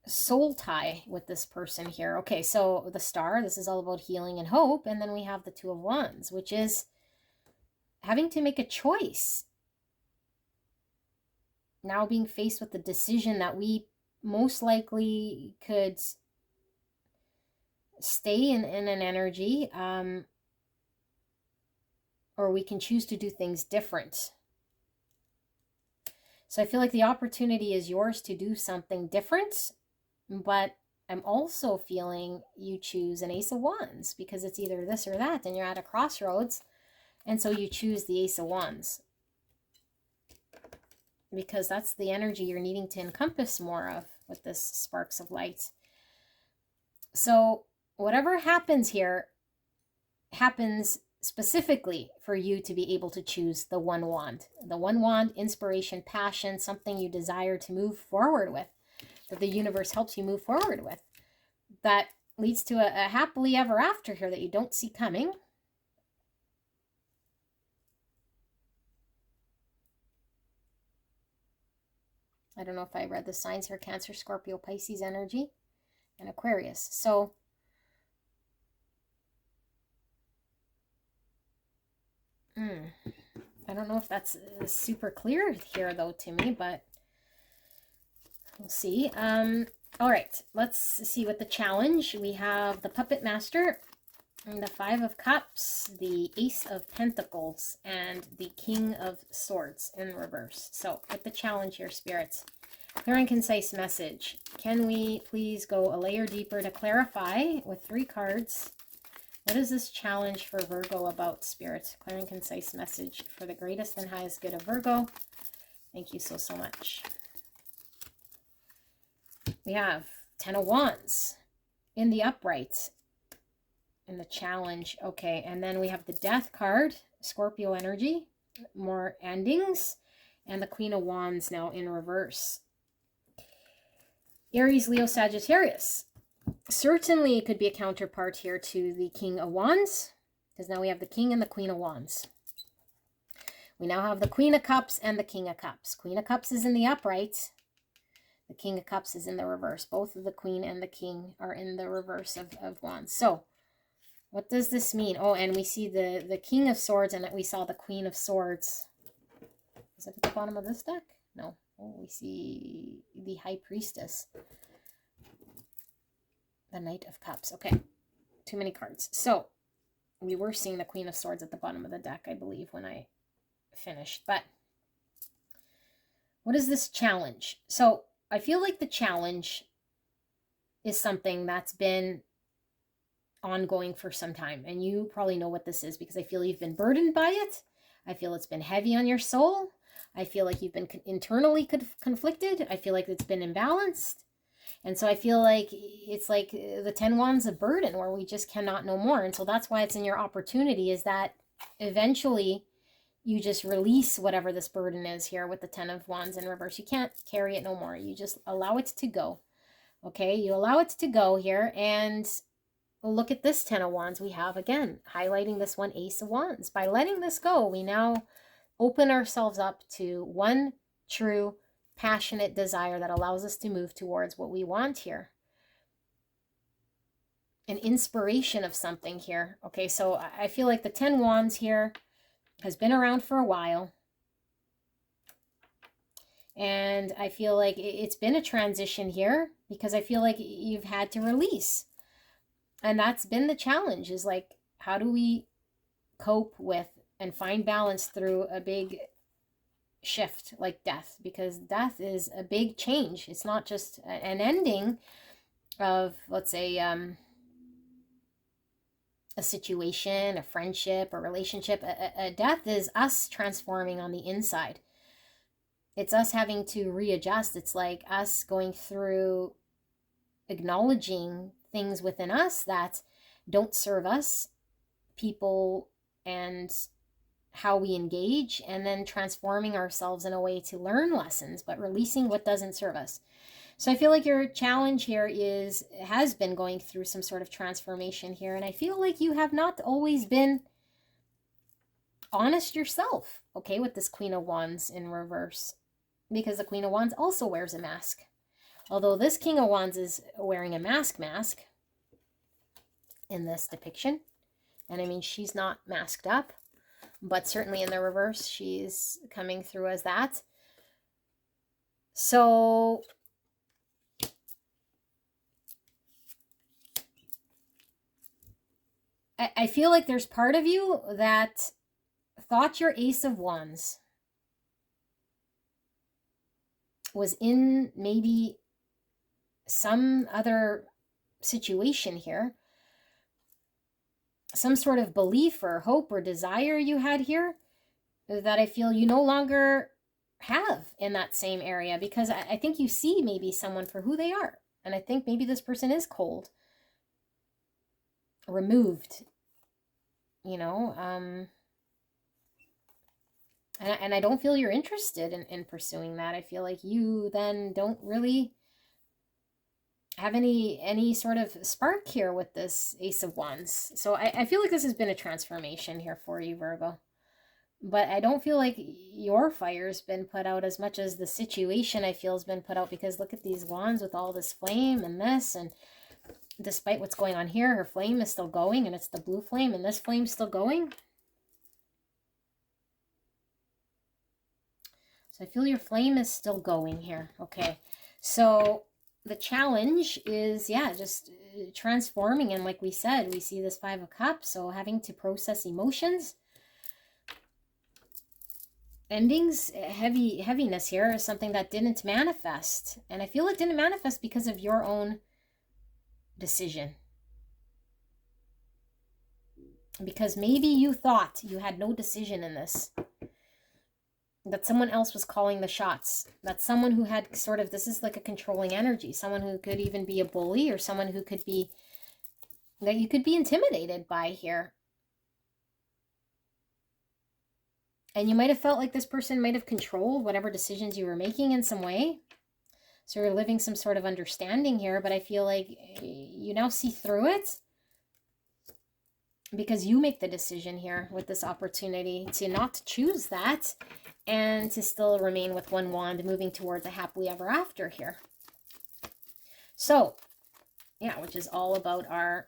Soul tie with this person here. Okay, so the Star, this is all about healing and hope. And then we have the 2 of Wands, which is having to make a choice. Now being faced with the decision that we most likely could stay in an energy, or we can choose to do things different. So I feel like the opportunity is yours to do something different, but I'm also feeling you choose an Ace of Wands because it's either this or that, and you're at a crossroads, and so you choose the Ace of Wands, because that's the energy you're needing to encompass more of with this sparks of light. So whatever happens here happens specifically for you to be able to choose the 1 wand. The 1 wand, inspiration, passion, something you desire to move forward with, that the universe helps you move forward with, that leads to a happily ever after here that you don't see coming. I don't know if I read the signs here: Cancer, Scorpio, Pisces energy, and Aquarius. So I don't know if that's super clear here though to me, but we'll see. All right, let's see what the challenge. We have the Puppet Master, and the 5 of Cups, the Ace of Pentacles, and the King of Swords in reverse. So with the challenge here, spirits, clear and concise message. Can we please go a layer deeper to clarify with 3 cards What is this challenge for Virgo about, Spirit? Clear and concise message for the greatest and highest good of Virgo. Thank you so, so much. We have Ten of Wands in the upright. In the challenge. Okay, and then we have the Death card, Scorpio energy, more endings, and the Queen of Wands now in reverse. Aries, Leo, Sagittarius. Certainly it could be a counterpart here to the King of Wands, because now we have the King and the Queen of Wands. We now have the Queen of Cups and the King of Cups. Queen of Cups is in the upright. The King of Cups is in the reverse. Both of the Queen and the King are in the reverse of Wands. So, what does this mean? Oh, and we see the King of Swords, and we saw the Queen of Swords. Is that at the bottom of this deck? No. Oh, we see the High Priestess. The Knight of Cups. Okay. Too many cards. So, we were seeing the Queen of Swords at the bottom of the deck, I believe, when I finished. But, what is this challenge? So, I feel like the challenge is something that's been ongoing for some time, and you probably know what this is, because I feel you've been burdened by it. I feel it's been heavy on your soul. I feel like you've been internally conflicted. I feel like it's been imbalanced, and so I feel like it's like the 10 Wands of burden, where we just cannot know more. And so that's why it's in your opportunity, is that eventually you just release whatever this burden is here with the 10 of Wands in reverse. You can't carry it no more. You just allow it to go. Okay, you allow it to go here, and look at this 10 of Wands we have, again, highlighting this one, Ace of Wands. By letting this go, we now open ourselves up to one true, passionate desire that allows us to move towards what we want here. An inspiration of something here. Okay, so I feel like the 10 Wands here has been around for a while. And I feel like it's been a transition here, because I feel like you've had to release. And that's been the challenge, is like, how do we cope with and find balance through a big shift like death? Because death is a big change. It's not just an ending of, let's say, a situation, a friendship, a relationship. A death is us transforming on the inside. It's us having to readjust. It's like us going through acknowledging things within us that don't serve us, people, and how we engage, and then transforming ourselves in a way to learn lessons, but releasing what doesn't serve us. So I feel like your challenge here has been going through some sort of transformation here, and I feel like you have not always been honest yourself, okay, with this Queen of Wands in reverse, because the Queen of Wands also wears a mask. Although this King of Wands is wearing a mask in this depiction. And I mean, she's not masked up, but certainly in the reverse, she's coming through as that. So I feel like there's part of you that thought your Ace of Wands was in maybe some other situation here, some sort of belief or hope or desire you had here that I feel you no longer have in that same area, because I think you see maybe someone for who they are. And I think maybe this person is cold, removed, you know, and I don't feel you're interested in pursuing that. I feel like you then don't really have any sort of spark here with this Ace of Wands. So I feel like this has been a transformation here for you, Virgo. But I don't feel like your fire's been put out as much as the situation I feel has been put out, because look at these wands with all this flame and this, and despite what's going on here, her flame is still going, and it's the blue flame, and this flame's still going. So I feel your flame is still going here. Okay, so the challenge is, yeah, just transforming. And like we said, we see this Five of Cups, so having to process emotions. Endings, heaviness here is something that didn't manifest. And I feel it didn't manifest because of your own decision. Because maybe you thought you had no decision in this, that someone else was calling the shots, that someone who had sort of, this is like a controlling energy, someone who could even be a bully, or someone who could be, that you could be intimidated by here. And you might have felt like this person might have controlled whatever decisions you were making in some way. So you're living some sort of understanding here, but I feel like you now see through it, because you make the decision here with this opportunity to not choose that and to still remain with one wand, moving towards a happily ever after here. So, yeah, which is all about our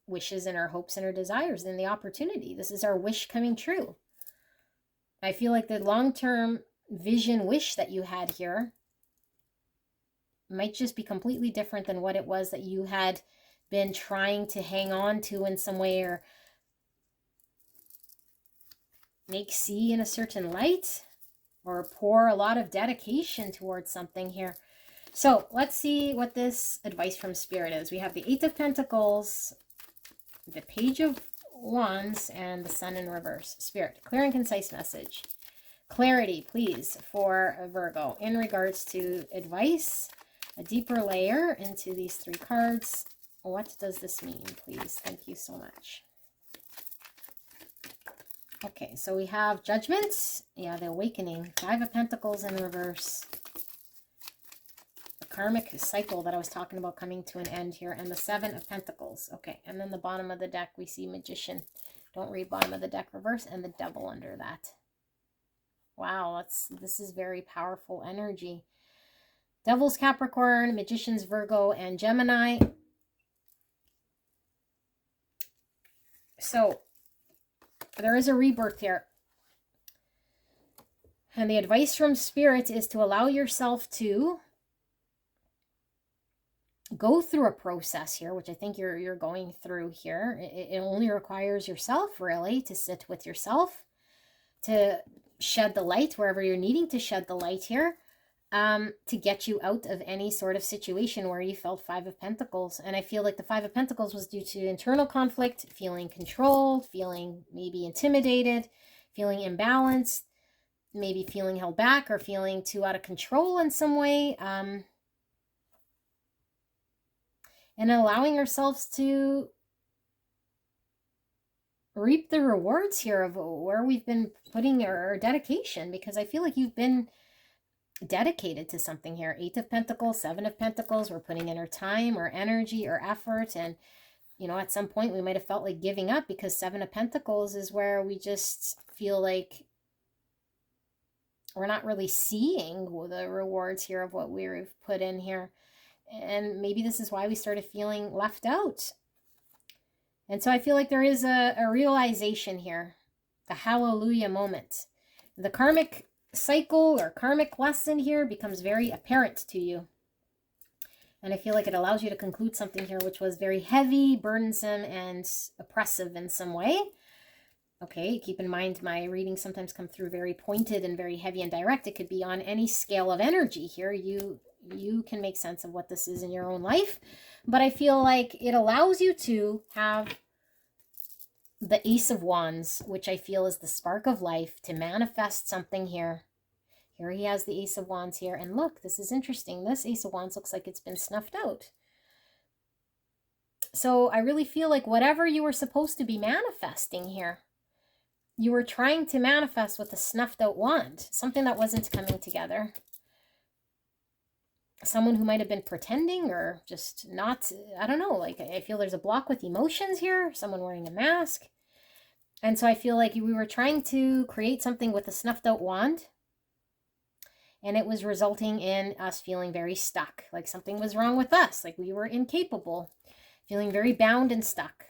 wishes and our hopes and our desires and the opportunity. This is our wish coming true. I feel like the long-term vision wish that you had here might just be completely different than what it was that you had been trying to hang on to in some way, or see in a certain light, or pour a lot of dedication towards something here. So let's see what this advice from Spirit is. We have the Eight of Pentacles, the Page of Wands, and the Sun in reverse. Spirit, clear and concise message. Clarity, please, for Virgo in regards to advice, a deeper layer into these three cards. What does this mean, please? Thank you so much. Okay, so we have Judgment. Yeah, the Awakening. Five of Pentacles in reverse. The karmic cycle that I was talking about coming to an end here. And the Seven of Pentacles. Okay, and then the bottom of the deck, we see Magician. Don't read bottom of the deck reverse. And the Devil under that. Wow, this is very powerful energy. Devil's Capricorn, Magician's Virgo, and Gemini. So there is a rebirth here. And the advice from Spirit is to allow yourself to go through a process here, which I think you're going through here. It only requires yourself, really, to sit with yourself, to shed the light wherever you're needing to shed the light here, to get you out of any sort of situation where you felt Five of Pentacles. And I feel like the Five of Pentacles was due to internal conflict, feeling controlled, feeling maybe intimidated, feeling imbalanced, maybe feeling held back, or feeling too out of control in some way. And allowing ourselves to reap the rewards here of where we've been putting our dedication, because I feel like you've been dedicated to something here. Eight of Pentacles, Seven of Pentacles, we're putting in our time or energy or effort, and you know, at some point we might have felt like giving up, because Seven of Pentacles is where we just feel like we're not really seeing the rewards here of what we've put in here. And maybe this is why we started feeling left out. And so I feel like there is a realization here, a hallelujah moment. The karmic cycle or karmic lesson here becomes very apparent to you. And I feel like it allows you to conclude something here which was very heavy, burdensome, and oppressive in some way. Okay, keep in mind my readings sometimes come through very pointed and very heavy and direct. It could be on any scale of energy here. You can make sense of what this is in your own life. But I feel like it allows you to have the Ace of Wands, which I feel is the spark of life, to manifest something here. Here he has the Ace of Wands here. And look, this is interesting. This Ace of Wands looks like it's been snuffed out. So I really feel like whatever you were supposed to be manifesting here, you were trying to manifest with a snuffed out wand. Something that wasn't coming together. Someone who might have been pretending or just not, I don't know, like I feel there's a block with emotions here, someone wearing a mask. And so I feel like we were trying to create something with a snuffed out wand, and it was resulting in us feeling very stuck, like something was wrong with us, like we were incapable, feeling very bound and stuck.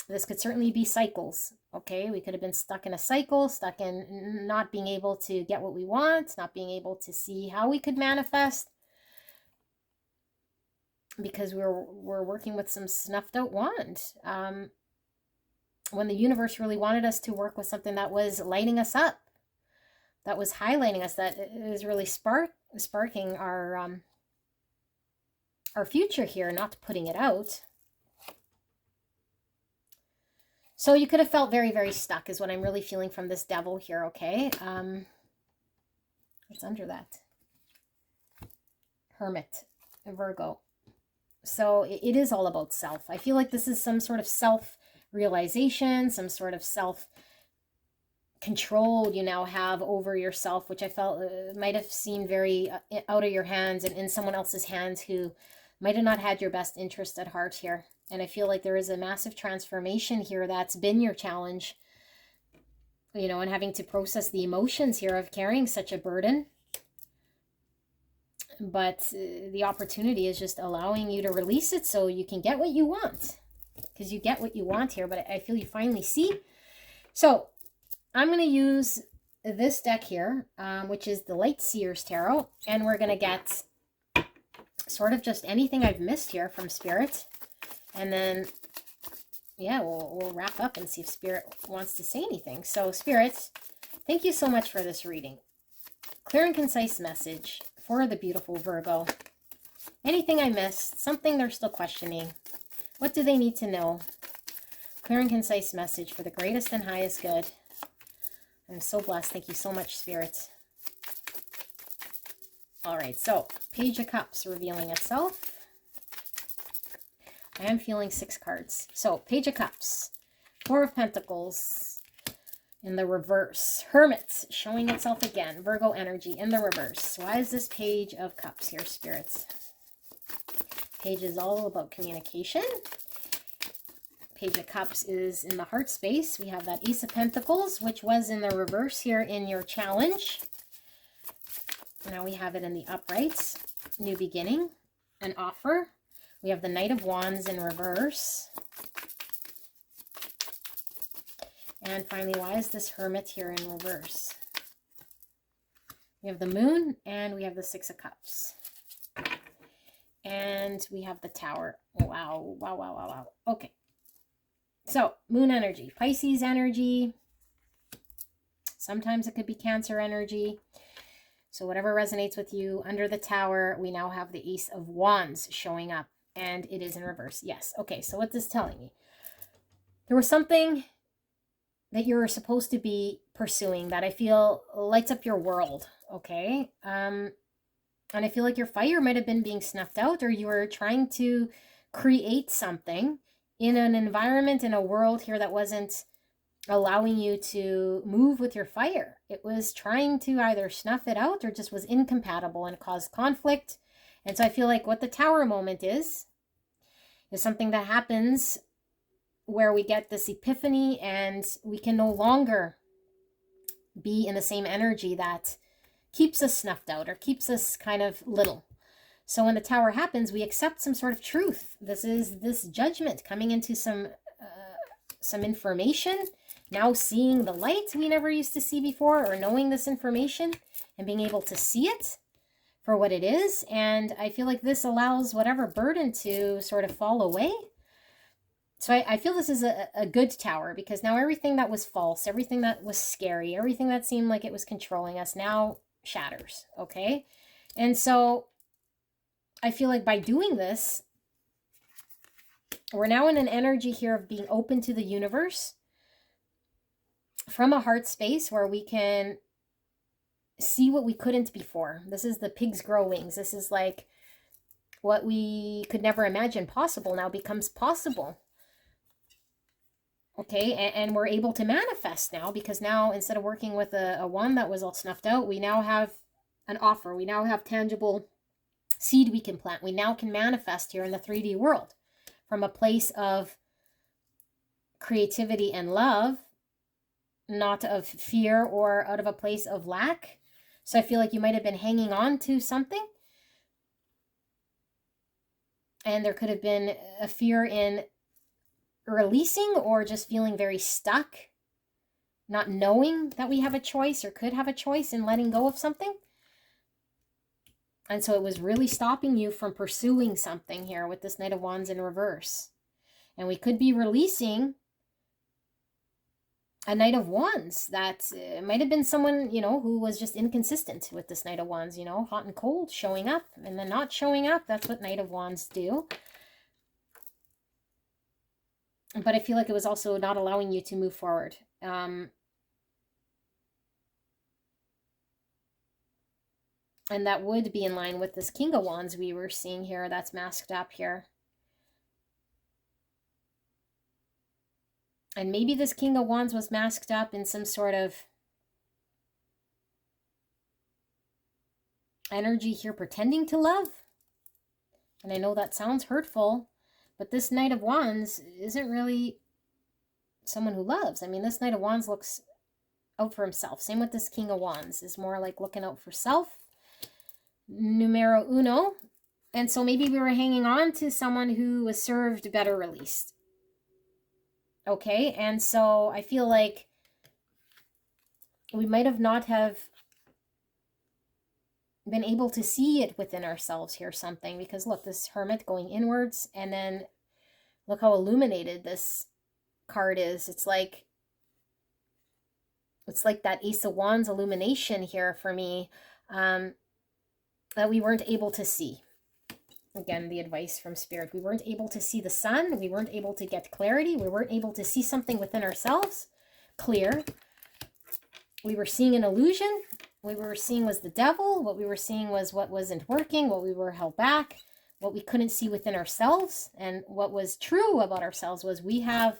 This could certainly be cycles, okay? We could have been stuck in a cycle, stuck in not being able to get what we want, not being able to see how we could manifest, because we're working with some snuffed out wand. When the universe really wanted us to work with something that was lighting us up, that was highlighting us, that is really sparking our future here, not putting it out. So you could have felt very, very stuck is what I'm really feeling from this devil here, okay? What's under that? Hermit, Virgo. So it is all about self. I feel like this is some sort of self-realization, some sort of self-control you now have over yourself, which I felt might have seemed very out of your hands and in someone else's hands who might have not had your best interest at heart here. And I feel like there is a massive transformation here that's been your challenge, you know, and having to process the emotions here of carrying such a burden. But the opportunity is just allowing you to release it so you can get what you want. Because you get what you want here, but I feel you finally see. So I'm going to use this deck here, which is the Light Seers Tarot. And we're going to get sort of just anything I've missed here from Spirit. And then, yeah, we'll wrap up and see if Spirit wants to say anything. So, Spirit, thank you so much for this reading. Clear and concise message for the beautiful Virgo. Anything I missed, something they're still questioning. What do they need to know? Clear and concise message for the greatest and highest good. I'm so blessed. Thank you so much, Spirit. All right, so Page of Cups revealing itself. I am feeling 6 cards. So, Page of Cups, 4 of Pentacles in the reverse. Hermit showing itself again. Virgo energy in the reverse. Why is this Page of Cups here, Spirits? Page is all about communication. Page of Cups is in the heart space. We have that Ace of Pentacles, which was in the reverse here in your challenge. Now we have it in the uprights. New beginning, an offer. We have the Knight of Wands in reverse. And finally, why is this Hermit here in reverse? We have the Moon and we have the 6 of Cups. And we have the Tower. Wow, wow, wow, wow, wow. Okay. So, Moon energy, Pisces energy. Sometimes it could be Cancer energy. So whatever resonates with you. Under the Tower, we now have the Ace of Wands showing up. And it is in reverse. Yes. Okay, so what's this telling me? There was something that you're supposed to be pursuing that I feel lights up your world. Okay? And I feel like your fire might have been being snuffed out, or you were trying to create something in an environment, in a world here that wasn't allowing you to move with your fire. It was trying to either snuff it out or just was incompatible and caused conflict. And so I feel like what the Tower moment is something that happens where we get this epiphany and we can no longer be in the same energy that keeps us snuffed out or keeps us kind of little. So when the Tower happens, we accept some sort of truth. This is this judgment coming into some information. Now seeing the light we never used to see before, or knowing this information and being able to see it for what it is. And I feel like this allows whatever burden to sort of fall away. So I feel this is a good Tower, because now everything that was false, everything that was scary, everything that seemed like it was controlling us now shatters, okay? And so I feel like by doing this, we're now in an energy here of being open to the universe from a heart space where we can see what we couldn't before. This is the pigs grow wings. This is like what we could never imagine possible now becomes possible. Okay, and we're able to manifest now, because now instead of working with a one that was all snuffed out, we now have an offer. We now have tangible seed we can plant. We now can manifest here in the 3D world from a place of creativity and love, not of fear or out of a place of lack. So I feel like you might have been hanging on to something, and there could have been a fear in releasing, or just feeling very stuck, not knowing that we have a choice or could have a choice in letting go of something. And so it was really stopping you from pursuing something here with this Knight of Wands in reverse. And we could be releasing a Knight of Wands that might have been someone, you know, who was just inconsistent with this Knight of Wands, you know, hot and cold, showing up and then not showing up. That's what Knight of Wands do. But I feel like it was also not allowing you to move forward. And that would be in line with this King of Wands we were seeing here that's masked up here. And maybe this King of Wands was masked up in some sort of energy here pretending to love. And I know that sounds hurtful, but this Knight of Wands isn't really someone who loves. I mean, this Knight of Wands looks out for himself. Same with this King of Wands, is more like looking out for self. Numero uno. And so maybe we were hanging on to someone who was served better released. Okay, and so I feel like we might have not have been able to see it within ourselves here, something, because look, this Hermit going inwards, and then look how illuminated this card is. It's like that Ace of Wands illumination here for me, that we weren't able to see. Again, the advice from Spirit. We weren't able to see the sun. We weren't able to get clarity. We weren't able to see something within ourselves clear. We were seeing an illusion. What we were seeing was the devil. What we were seeing was what wasn't working, what we were held back, what we couldn't see within ourselves. And what was true about ourselves was we have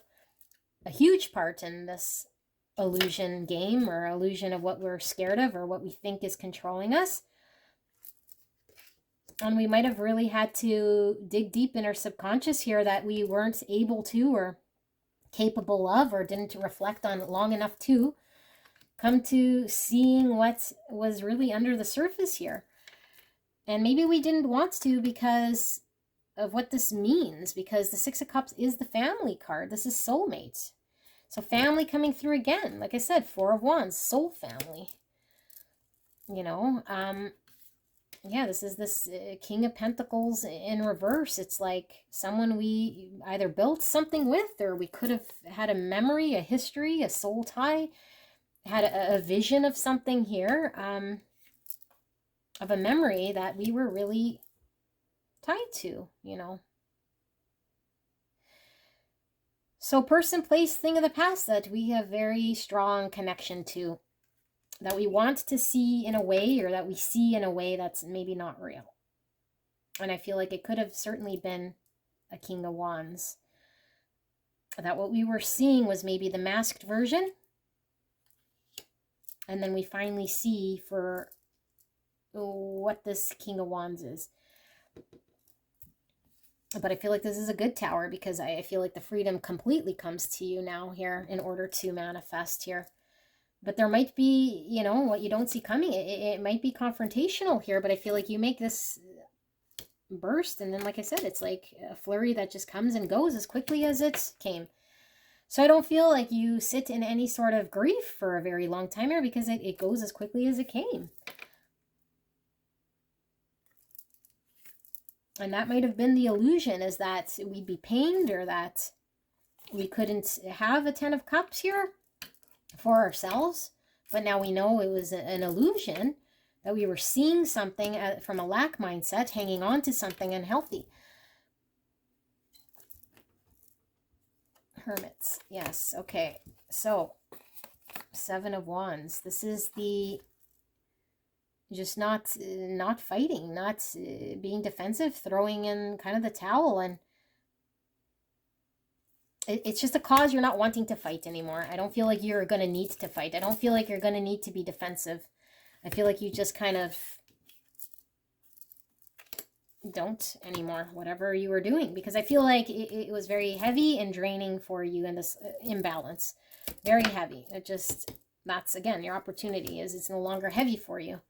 a huge part in this illusion game, or illusion of what we're scared of or what we think is controlling us. And we might have really had to dig deep in our subconscious here that we weren't able to, or capable of, or didn't reflect on long enough to come to seeing what was really under the surface here. And maybe we didn't want to because of what this means, because the Six of Cups is the family card. This is soulmates. So family coming through again. Like I said, Four of Wands, soul family. You know, yeah, this is this King of Pentacles in reverse. It's like someone we either built something with, or we could have had a memory, a history, a soul tie, had a vision of something here, of a memory that we were really tied to, you know. So person, place, thing of the past that we have very strong connection to, that we want to see in a way, or that we see in a way that's maybe not real. And I feel like it could have certainly been a King of Wands. That what we were seeing was maybe the masked version. And then we finally see for what this King of Wands is. But I feel like this is a good tower, because I feel like the freedom completely comes to you now here in order to manifest here. But there might be, you know, what you don't see coming. It might be confrontational here, but I feel like you make this burst. And then, like I said, it's like a flurry that just comes and goes as quickly as it came. So I don't feel like you sit in any sort of grief for a very long time here, because it goes as quickly as it came. And that might have been the illusion, is that we'd be pained, or that we couldn't have a Ten of Cups here for ourselves. But now we know it was an illusion, that we were seeing something from a lack mindset, hanging on to something unhealthy. Hermits. Yes. Okay. So Seven of Wands. This is the just not fighting, not being defensive, throwing in kind of the towel. And it's just a cause you're not wanting to fight anymore. I don't feel like you're going to need to fight. I don't feel like you're going to need to be defensive. I feel like you just kind of don't anymore, whatever you were doing, because I feel like it was very heavy and draining for you in this imbalance. Very heavy. It just, that's again your opportunity, is it's no longer heavy for you.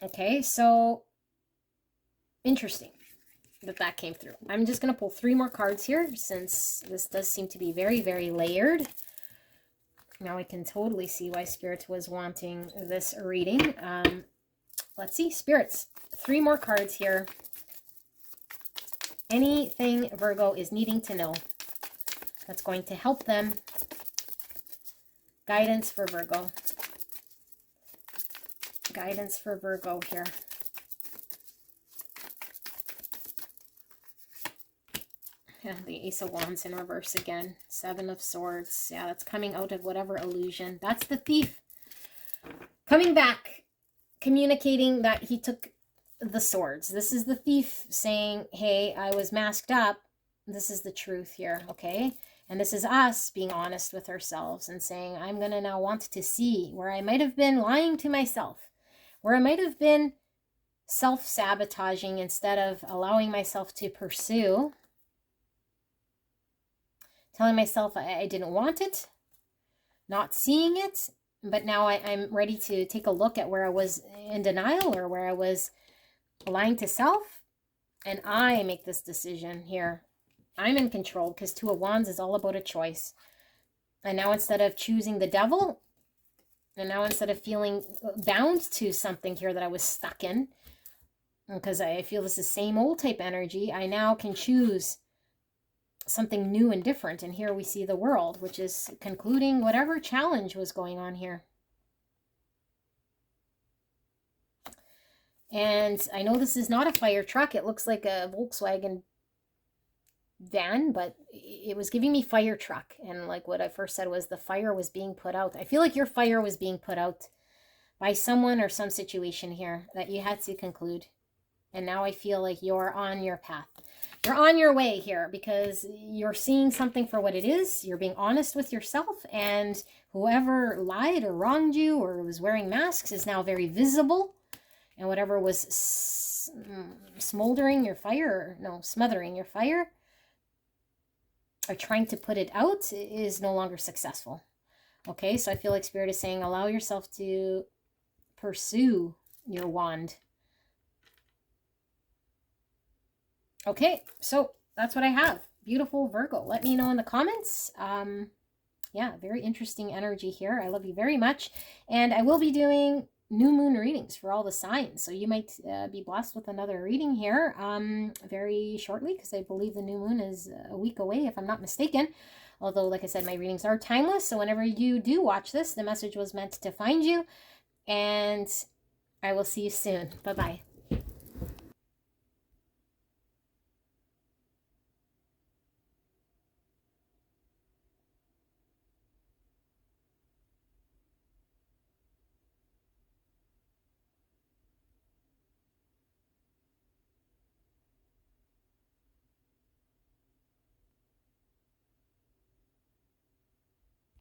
Okay, so interesting that came through. I'm just going to pull 3 more cards here, since this does seem to be very, very layered. Now I can totally see why Spirit was wanting this reading. Let's see, Spirits, 3 more cards here. Anything Virgo is needing to know that's going to help them. Guidance for Virgo. Guidance for Virgo here. Yeah, the Ace of Wands in reverse again. Seven of Swords. Yeah, that's coming out of whatever illusion. That's the thief. Coming back, communicating that he took the swords. This is the thief saying, hey, I was masked up. This is the truth here, okay? And this is us being honest with ourselves and saying, I'm going to now want to see where I might have been lying to myself, where I might have been self-sabotaging instead of allowing myself to pursue, telling myself I didn't want it, not seeing it, but now I'm ready to take a look at where I was in denial or where I was lying to self, and I make this decision here. I'm in control because Two of Wands is all about a choice. And now instead of choosing the devil, and now instead of feeling bound to something here that I was stuck in, because I feel this is same old type energy, I now can choose something new and different. And here we see the World, which is concluding whatever challenge was going on here. And I know this is not a fire truck. It looks like a Volkswagen van, but it was giving me fire truck. And like what I first said was the fire was being put out. I feel like your fire was being put out by someone or some situation here that you had to conclude. And now I feel like you're on your path. You're on your way here because you're seeing something for what it is. You're being honest with yourself, and whoever lied or wronged you or was wearing masks is now very visible. And whatever was smoldering your fire, no, smothering your fire, or trying to put it out is no longer successful. Okay, so I feel like Spirit is saying, allow yourself to pursue your wand. Okay, so that's what I have. Beautiful Virgo. Let me know in the comments. Yeah, very interesting energy here. I love you very much. And I will be doing new moon readings for all the signs. So you might be blessed with another reading here very shortly, because I believe the new moon is a week away, if I'm not mistaken. Although, like I said, my readings are timeless. So whenever you do watch this, the message was meant to find you. And I will see you soon. Bye-bye.